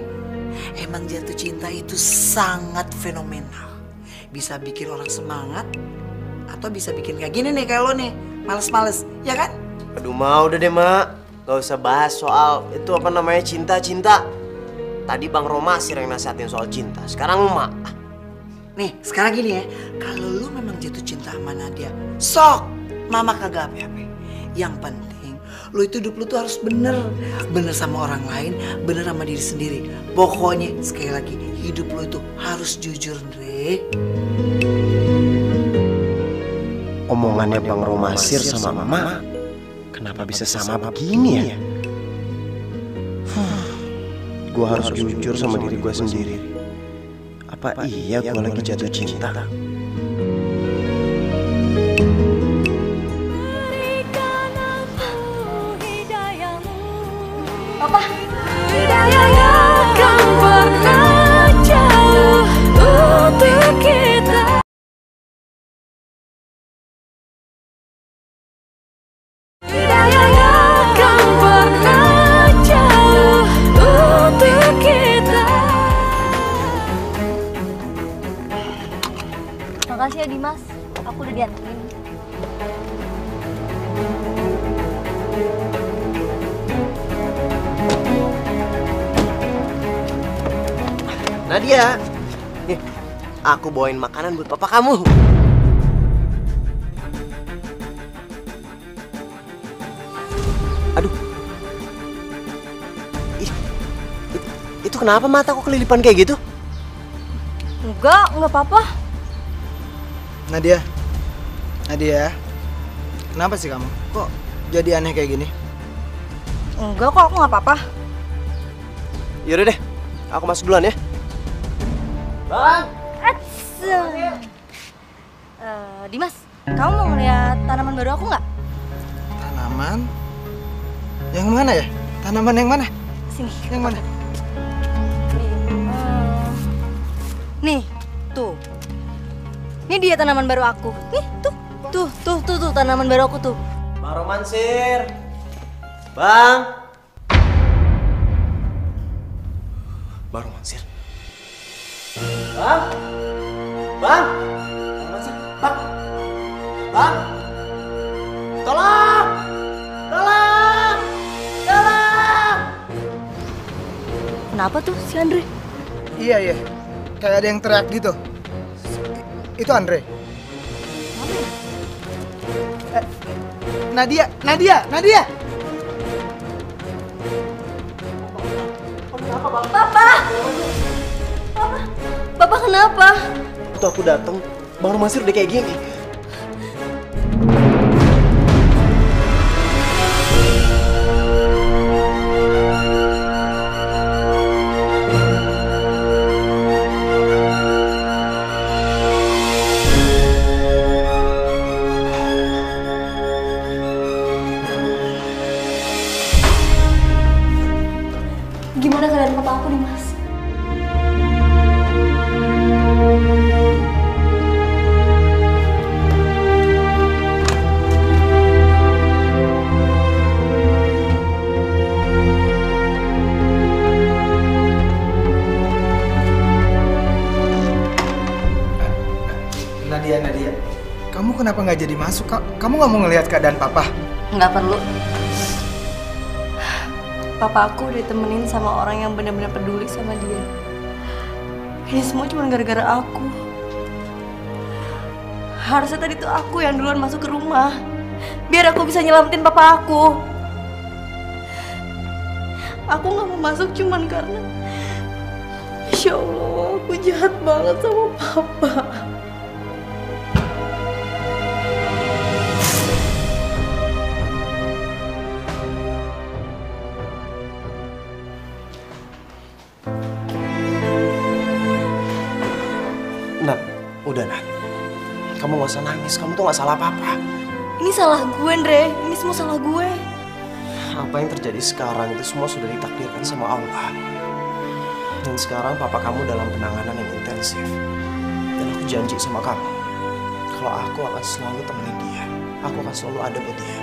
Emang jatuh cinta itu sangat fenomenal. Bisa bikin orang semangat atau bisa bikin kayak gini nih kayak lo nih, males-males, ya kan? Aduh udah deh Mak, gak usah bahas soal itu apa namanya cinta-cinta. Tadi Bang Roma sih yang nasihatin soal cinta. Sekarang Mak. Nih, sekarang gini ya, kalau lu memang jatuh cinta sama Nadia, sok, mama kagak apa-apa. Yang penting, lu itu hidup lu tuh harus bener. Bener sama orang lain, bener sama diri sendiri. Pokoknya, sekali lagi, hidup lu itu harus jujur, Andre. Omongannya Bang Romasir sama Mama, kenapa bisa sama begini ya? Gue harus jujur sama diri gue sendiri. Apa iya gue lagi jatuh cinta? Papa, hidayahnya kan pernah jauh untuk kita. Hidayahnya kan pernah jauh untuk kita. makasih ya Dimas, aku udah dianterin. Nadia, nih, aku bawain makanan buat papa kamu. Aduh, itu kenapa mataku kelilipan kayak gitu? Enggak apa-apa. Nadia, kenapa sih kamu? Kok jadi aneh kayak gini? Enggak kok, aku nggak apa-apa. Yaudah deh, aku masuk duluan ya. Bang! Dimas, kamu mau ngeliat tanaman baru aku nggak? Tanaman? Yang mana ya? Tanaman yang mana? Sini. Yang mana? Nih, tuh. Ini dia tanaman baru aku. Nih, tuh. Tuh, tanaman baru aku tuh. Bang Romansir! Bang! Bang Romansir? Bang! Bang! Bang Romansir? Bang! Bang! Tolong! Tolong! Tolong! Kenapa tuh si Andre? Iya. Kayak ada yang teriak gitu. Itu Andre. Nadia! Papa kenapa? Waktu aku datang, Bang Romansir udah kayak gini. Gimana keadaan papa aku, Dimas? Nadia. Kamu kenapa nggak jadi masuk? Kamu nggak mau ngelihat keadaan papa? Nggak perlu. Papa aku ditemenin sama orang yang benar-benar peduli sama dia. Ini semua cuma gara-gara aku. Harusnya tadi tuh aku yang duluan masuk ke rumah. Biar aku bisa nyelamatin papa aku. Aku nggak mau masuk cuman karena... Insya Allah, aku jahat banget sama papa. Nat, udah Nat. Kamu gak usah nangis, kamu tuh gak salah apa-apa. Ini salah gue, Andre. Ini semua salah gue. Apa yang terjadi sekarang itu semua sudah ditakdirkan sama Allah. Dan sekarang papa kamu dalam penanganan yang intensif. Dan aku janji sama kamu, kalau aku akan selalu temenin dia. Aku akan selalu ada buat dia.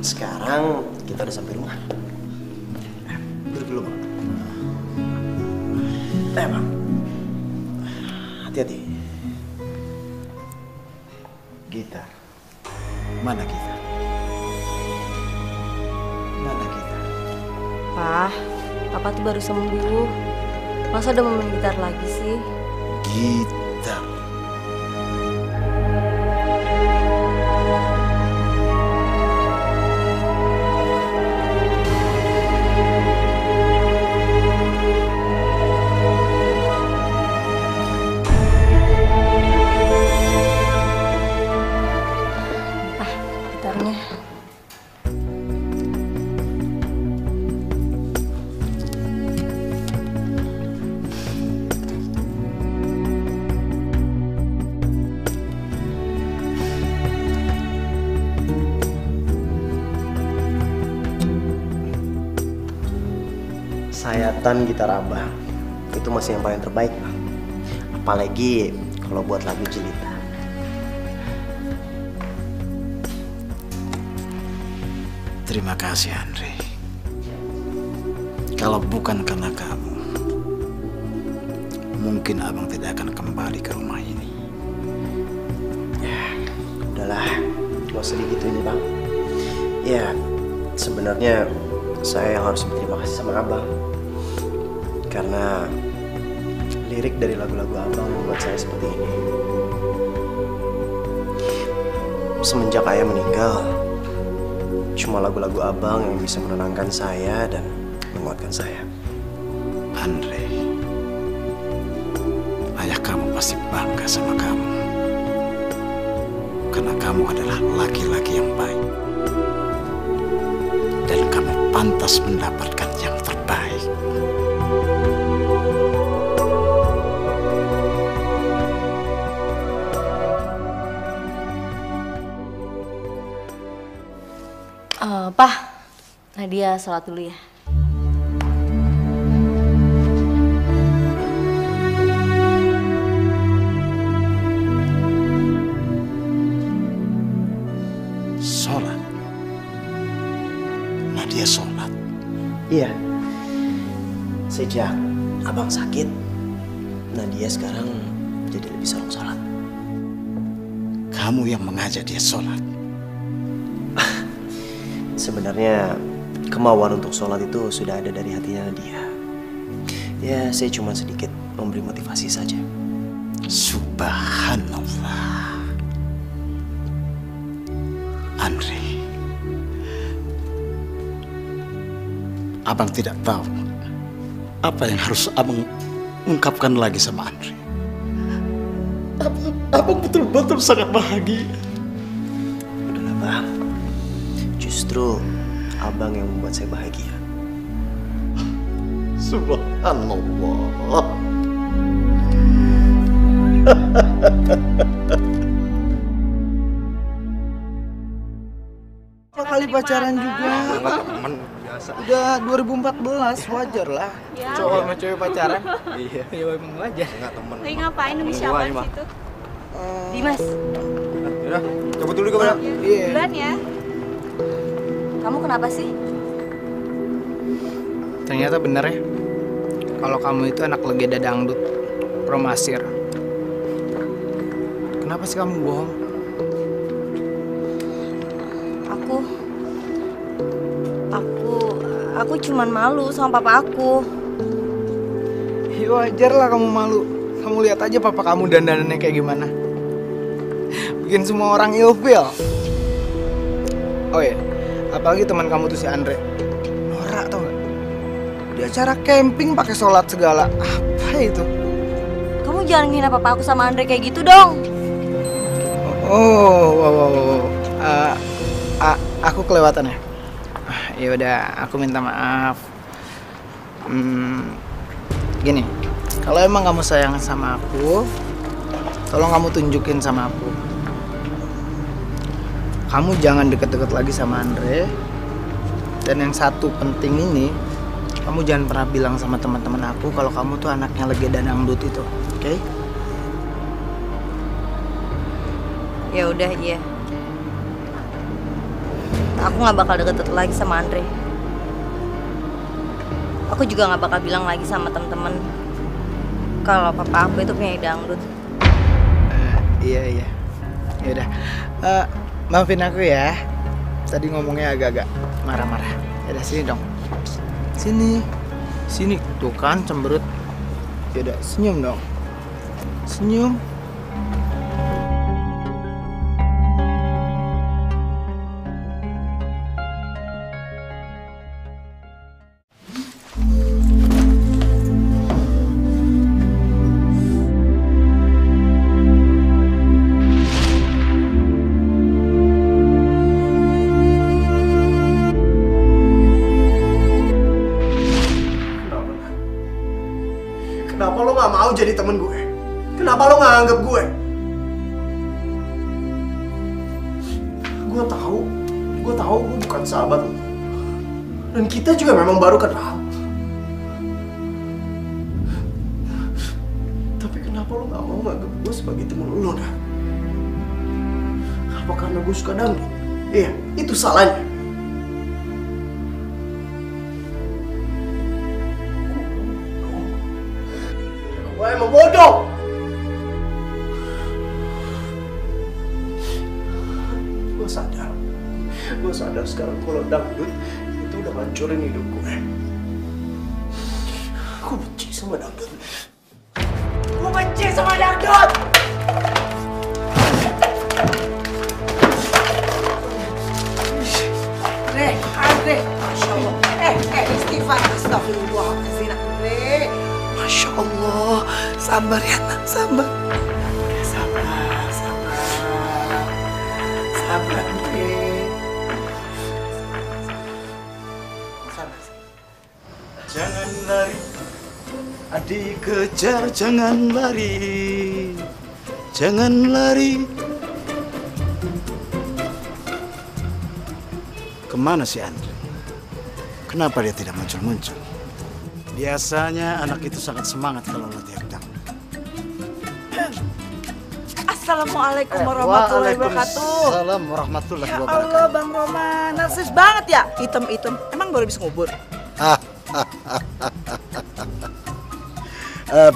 Sekarang kita udah sampai rumah. Duduk dulu, Bang. Bang. Hati-hati. Gitar. Mana gitar? Mana gitar? Pak, Papa tuh baru sembuh. Masa udah mau main gitar lagi sih? Gitar. Gitarnya. Sayatan gitar Abang itu masih yang paling terbaik, Bang. Apalagi kalau buat lagu jelita. Terima kasih, Andre. Kalau bukan karena kamu, mungkin Abang tidak akan kembali ke rumah ini. Ya, udahlah, gak usah digituin, Bang. Ya, sebenarnya saya yang harus berterima kasih sama Abang. Karena lirik dari lagu-lagu Abang membuat saya seperti ini. Semenjak ayah meninggal, cuma lagu-lagu Abang yang bisa menenangkan saya dan menguatkan saya. Andre, ayah kamu pasti bangga sama kamu. Karena kamu adalah laki-laki yang baik. Dan kamu pantas mendapatkan yang terbaik. Pak, Nadia sholat dulu ya. Sholat? Nadia sholat? Iya. Sejak Abang sakit, Nadia sekarang jadi lebih sering sholat. Kamu yang mengajak dia sholat? Sebenarnya kemauan untuk sholat itu sudah ada dari hatinya dia. Ya, saya cuma sedikit memberi motivasi saja. Subhanallah. Andre, Abang tidak tahu apa yang harus Abang ungkapkan lagi sama Andre. Abang betul-betul sangat bahagia. Udahlah, Bang. Justru Abang yang membuat saya bahagia. Subhanallah. Berapa kali pacaran juga? Temen biasa. Udah 2014, wajar lah. Ya. Cowok sama cewek pacaran. Iya. Ya emang wajar. Enggak temen. Lagi ngapain nunggu siapa di situ? Dimas, Yaudah, cabut dulu ke mana? Iya. Duluan ya. kamu kenapa sih? Ternyata bener ya. Kalau kamu itu anak legenda dangdut, Promasir. Kenapa sih kamu bohong? Aku cuman malu sama papa aku. Ya wajar lah kamu malu. Kamu lihat aja papa kamu dandanannya kayak gimana. Bikin semua orang ilfeel. Oh ya, apalagi teman kamu tuh si Andre. Norak tau gak? Di acara camping pakai sholat segala. Apa itu? Kamu jangan ngina papa aku sama Andre kayak gitu dong. Wow. Aku kelewatan ya. Ya udah, aku minta maaf. Gini, kalau emang kamu sayang sama aku, tolong kamu tunjukin sama aku. Kamu jangan deket-deket lagi sama Andre. Dan yang satu penting ini, kamu jangan pernah bilang sama teman-teman aku kalau kamu tuh anaknya legenda dangdut itu, oke? Ya udah, iya. aku nggak bakal deket lagi sama Andre. Aku juga nggak bakal bilang lagi sama temen-temen kalau papa aku itu penyanyi dangdut. Iya. Ya udah. Maafin aku ya. Tadi ngomongnya agak-agak marah-marah. Ya udah sini dong. Sini. Tuh kan cemberut. Ya udah senyum dong. Senyum. Kenapa lo gak mau jadi temen gue? Kenapa lo gak anggap gue? Gue tahu gue bukan sahabat lo. Dan kita juga memang baru kenal. Tapi kenapa lo gak mau nganggap gue sebagai temen lo, Nah? Apa karena gue suka dangdut? Iya, itu salahnya. Gue emang bodoh. Gue sadar sekarang kalau dangdut itu udah ngancurin hidup gue. Gue benci sama dangdut. Andre, Masya Allah. Istighfar, astagfirullahaladzim, Andre. Masya Allah, sabar ya, nak, sabar. Sabar, Andre. Sabar. Jangan lari, adik kejar, jangan lari. Jangan lari. Kemana si Andre? Kenapa dia tidak muncul-muncul? Biasanya anak itu sangat semangat kalau latihan dangdut. Assalamualaikum warahmatullahi wabarakatuh. Waalaikumsalam warahmatullahi Ya wabarakatuh. Allah, Bang Roman, narsis banget ya. Item. Emang baru habis ngubur?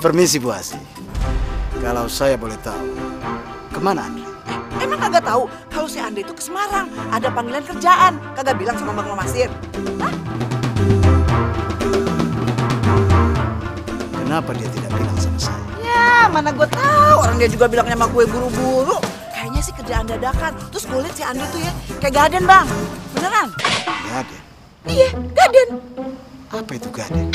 Permisi Bu Asi. Kalau saya boleh tahu, kemana Andre? Emang kagak tahu kalau si Andre itu ke Semarang, ada panggilan kerjaan. Kagak bilang sama Bang Romasir. Hah? Kenapa dia tidak bilang sama saya? Ya, mana gue tahu. Orang dia juga bilangnya sama gue buru-buru. Kayaknya sih kerjaan dadakan. Terus gue liat si Andre tuh ya, kayak Gaden, Bang. Beneran? Gaden. Iya, Gaden. Apa itu Gaden?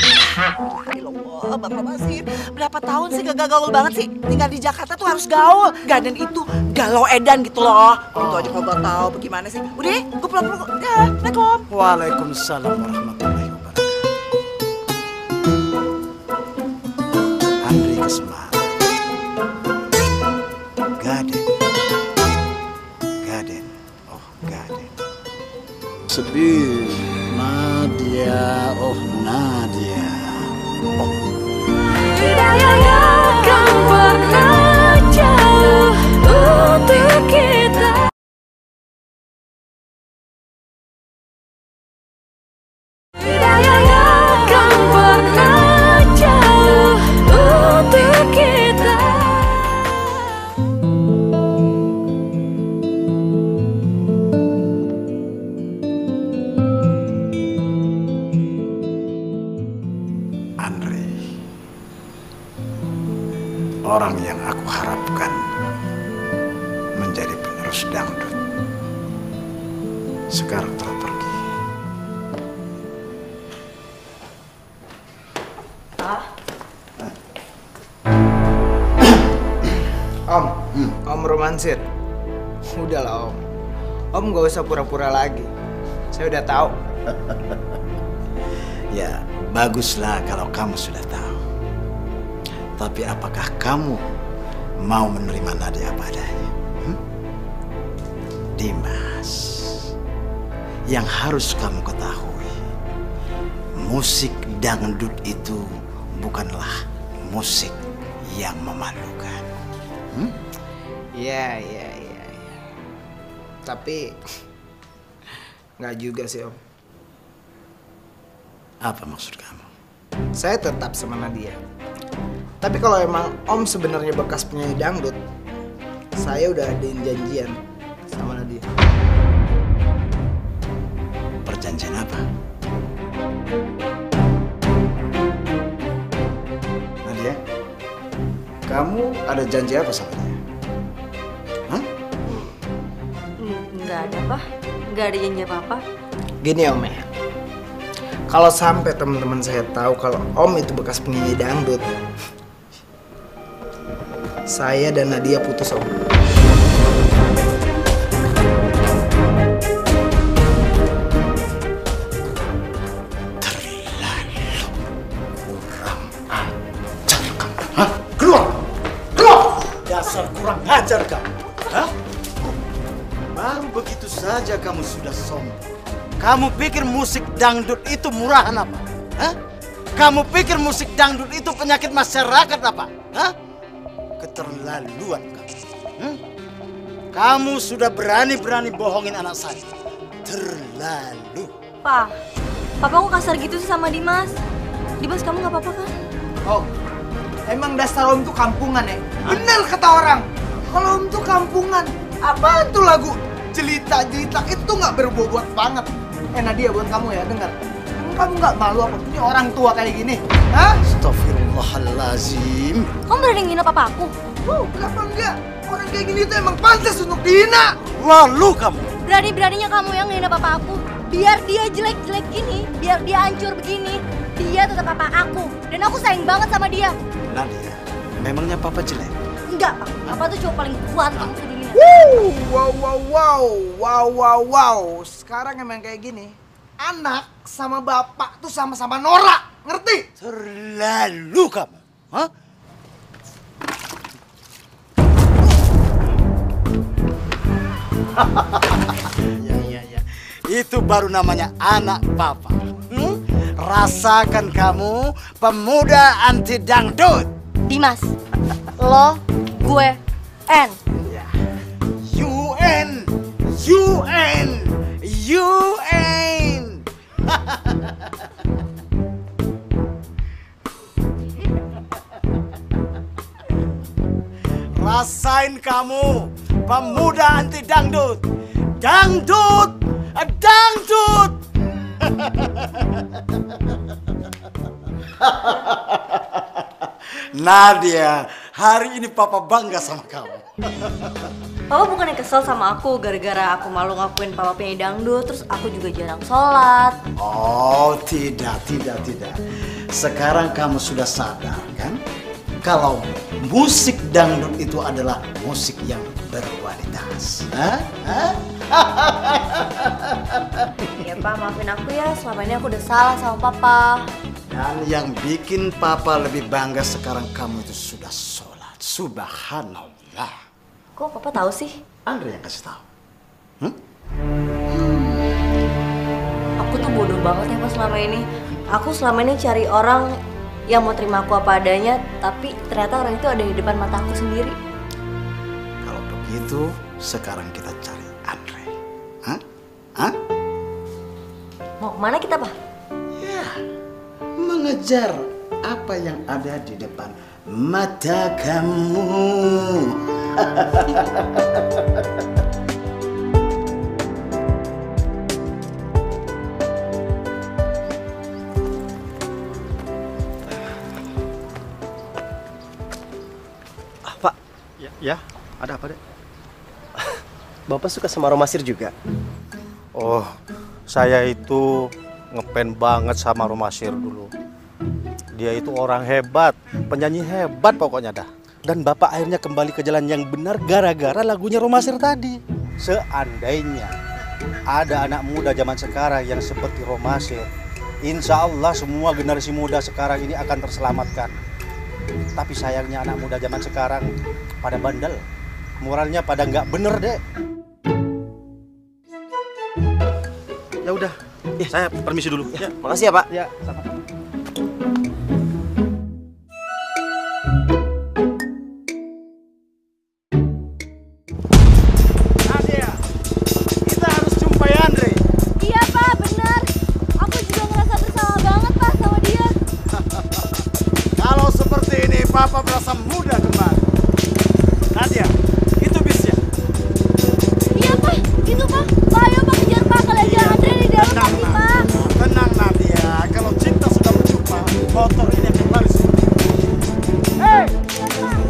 Allah, Bang Romasir. Berapa tahun sih gak gaul banget sih? Tinggal di Jakarta tuh harus gaul. Gaden itu galau edan gitu loh. Itu aja kalau gak tahu bagaimana sih. Udah, gue pulang dulu. Ya, Assalamualaikum. Waalaikumsalam warahmatullahi wabarakatuh. Andre ke Semarang. Gaden. Oh, Gaden. Sedih. Nadia. Oh, Nadia. Oh. Tidak akan pernah jauh untuk kita. Tidak akan pernah jauh untuk kita. Andre, orang yang aku harapkan menjadi penerus dangdut, sekarang telah pergi. Om Romansir. Udahlah Om. Om gak usah pura-pura lagi. Saya udah tahu. Ya, baguslah kalau kamu sudah tahu. Tapi apakah kamu mau menerima Nadia apa adanya? Dimas, yang harus kamu ketahui, musik dangdut itu bukanlah musik yang memalukan. Iya. Tapi Nggak juga sih Om. Apa maksud kamu? Saya tetap sama Nadia. Tapi kalau emang Om sebenarnya bekas penyanyi dangdut, saya udah adain janjian sama Nadia. Perjanjian apa? Nadia, kamu ada janji apa sama dia? Hah? Nggak ada, Pak. Nggak ada janji apa-apa. Gini Om ya, kalau sampai teman-teman saya tahu kalau Om itu bekas penyanyi dangdut, saya dan Nadia putus Om. Dasar kurang ajar kamu. Hah? Baru begitu saja kamu sudah sombong. Kamu pikir musik dangdut itu murahan apa? Hah? Kamu pikir musik dangdut itu penyakit masyarakat apa? Hah? Keterlaluan kamu. Kamu sudah berani-berani bohongin anak saya. Terlalu. Pak, Papa kok kasar gitu sih sama Dimas? Dimas, kamu nggak apa-apa kan? Om, emang dasar Om tuh kampungan ya? Bener kata orang. Kalau Om tuh kampungan, apaan tuh lagu jelita-jelita itu nggak berbobot banget. Nadia buat kamu ya, dengar. Kamu nggak malu apa punya orang tua kayak gini? Hah? Astagfirullahalazim. Kamu berani ngina papa aku? Kenapa enggak? Orang kayak gini tuh emang pantas untuk dihina. Lalu kamu? Berani-beraninya kamu yang ngina papa aku. Biar dia jelek-jelek gini, biar dia hancur begini, dia tetap papa aku. Dan aku sayang banget sama dia. Nadia, memangnya papa jelek? Enggak, Pak. Papa tuh cowok paling ganteng sedunia. Wow. Sekarang emang kayak gini. Anak sama bapak tuh sama-sama norak. Ngerti? Terlalu kamu. Hah? Ya. Itu baru namanya anak papa. Rasakan kamu pemuda anti dangdut. Dimas, lo, gue, N. UN. Rasain kamu, pemuda anti dangdut. Dangdut. Nadia, hari ini papa bangga sama kamu. Papa bukannya kesel sama aku gara-gara aku malu ngakuin papa penyanyi dangdut, terus aku juga jarang sholat. Oh, tidak. Sekarang kamu sudah sadar kan? Kalau musik dangdut itu adalah musik yang berkualitas. Ya Pak, maafin aku ya, selama ini aku udah salah sama Papa. Dan yang bikin Papa lebih bangga sekarang kamu itu sudah sholat. Subhanallah. Kok Papa tahu sih? Andre yang kasih tahu. Aku tuh bodoh banget ya Pak selama ini. Aku selama ini cari orang yang mau terima aku apa adanya, tapi ternyata orang itu ada di depan mata aku sendiri. Kalau begitu, sekarang kita cari Andre. Mau kemana kita, Pak? Ya, mengejar apa yang ada di depan mata kamu. Pak. Ya, ada apa, Dek? Bapak suka sama Romasir juga? Oh, saya itu ngepen banget sama Romasir dulu. Dia itu orang hebat, penyanyi hebat pokoknya dah. Dan Bapak akhirnya kembali ke jalan yang benar gara-gara lagunya Romasir tadi. Seandainya ada anak muda zaman sekarang yang seperti Romasir, insya Allah semua generasi muda sekarang ini akan terselamatkan. Tapi sayangnya anak muda zaman sekarang pada bandel, moralnya pada nggak bener deh. Ya udah, saya permisi dulu. Ya, makasih ya Pak. Ya, sama-sama. Nadia, kita harus jumpai Andre. Iya terasa mudah kembali. Nadia, itu bisnya. Iya Pak, itu Pak. Pak, ayo Pak kejar Pak, kalau aja Andre di dalam tadi Pak. Tenang Nadia, kalau cinta sudah berjumpa, motor ini akan lari sendiri. Hei,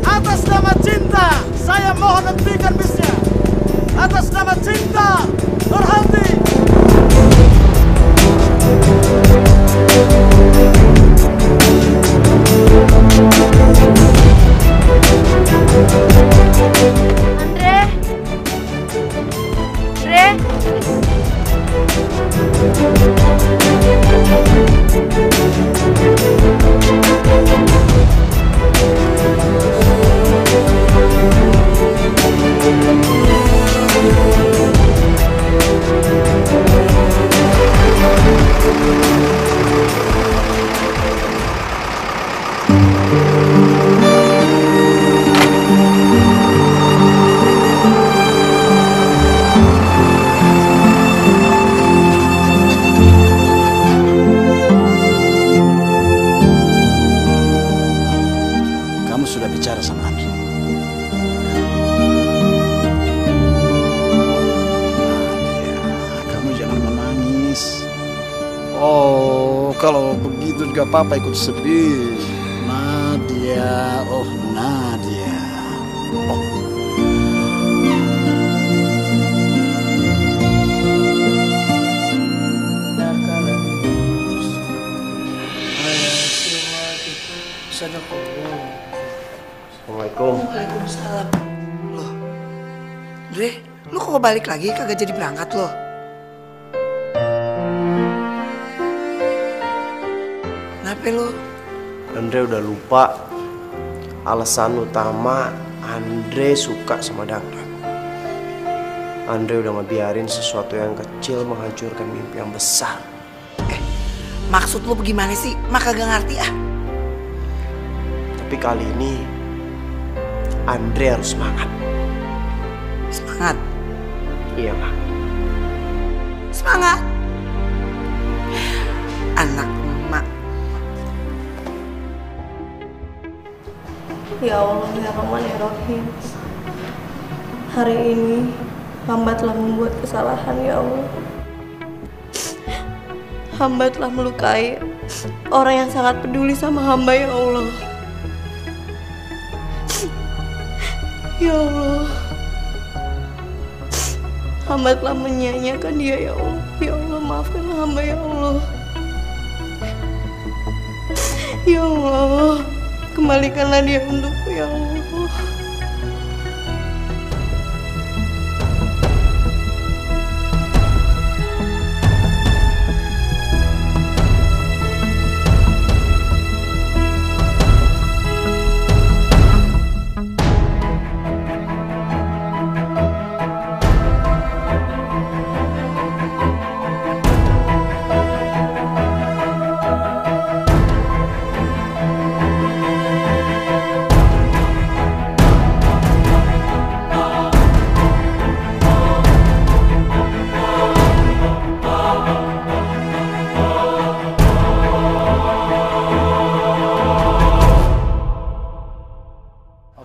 atas nama cinta, saya mohon hentikan bisnya. Atas nama cinta, berhenti. Kamu sudah bicara sama Andre? Nadia, kamu jangan menangis. Oh, kalau begitu juga Papa ikut sedih. Nadia, oh Nadia. Oh. Assalamualaikum. Waalaikumsalam. Loh, Dre, lu kok balik lagi kagak jadi berangkat lo? Kenapa lo? Andre udah lupa alasan utama Andre suka sama dangdut. Andre udah ngebiarin sesuatu yang kecil menghancurkan mimpi yang besar. Maksud lo bagaimana sih? Mak kagak ngerti ah. Tapi kali ini Andre harus semangat. Semangat? Iya, Mak. Semangat? Anak emak. Ya Allah, ya Rahman, ya Rahim. Hari ini hamba telah membuat kesalahan, ya Allah. Hamba telah melukai orang yang sangat peduli sama hamba, ya Allah. Ya Allah, hamba telah menyia-nyiakan dia, ya Allah. Ya Allah, maafkanlah hamba, ya Allah. Ya Allah, kembalikanlah dia untukku, ya Allah.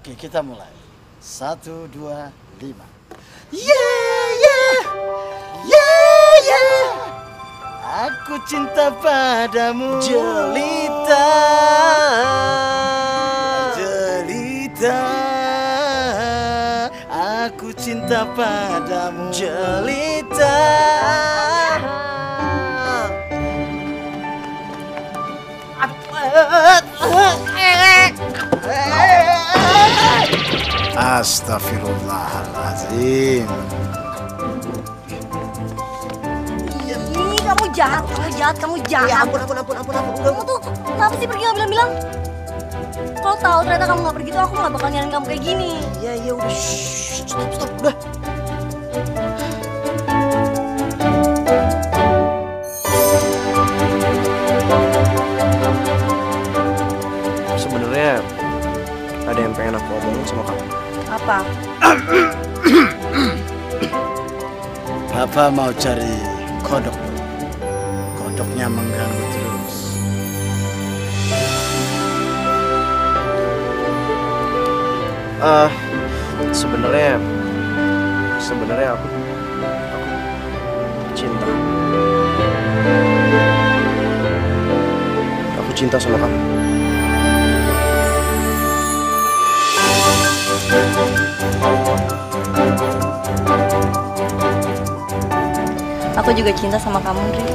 Oke, kita mulai. 1, 2, 5. Aku cinta padamu, Jelita. Jelita. Aku cinta padamu, Jelita. Astagfirullahaladzim. Ih, kamu jahat, kamu jahat. Ya ampun. Kamu tuh kenapa sih pergi nggak bilang-bilang? Kalau tahu ternyata kamu nggak pergi tuh aku nggak bakal nyariin kamu kayak gini. Iya udah. Stop udah. Sebenarnya ada yang pengen aku omongin sama kamu. Apa? Papa mau cari kodok. Kodoknya mengganggu terus. Sebenarnya aku cinta. Aku cinta sama kamu. Aku juga cinta sama kamu, Dri.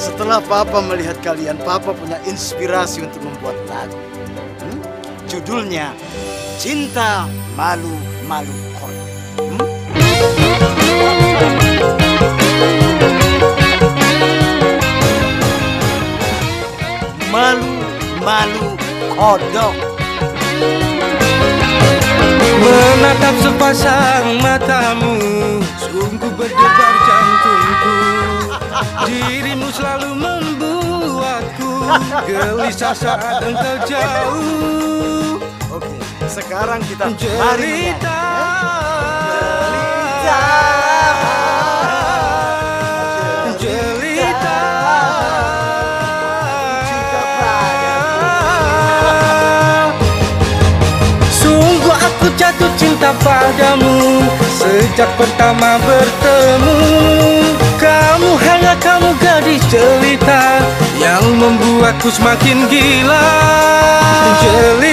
Setelah Papa melihat kalian, Papa punya inspirasi untuk membuat lagu. Judulnya Cinta Malu Malu Kodok. Malu Malu Kodok. Menatap sepasang matamu, sungguh berdebar jantungku. Dirimu selalu membuatku gelisah saat engkau jauh. Oke, sekarang kita Jelita, Jelita, sungguh aku jatuh cinta padamu sejak pertama bertemu. Kamu hangat, kamu gadis jelita yang membuatku semakin gila. Jelita,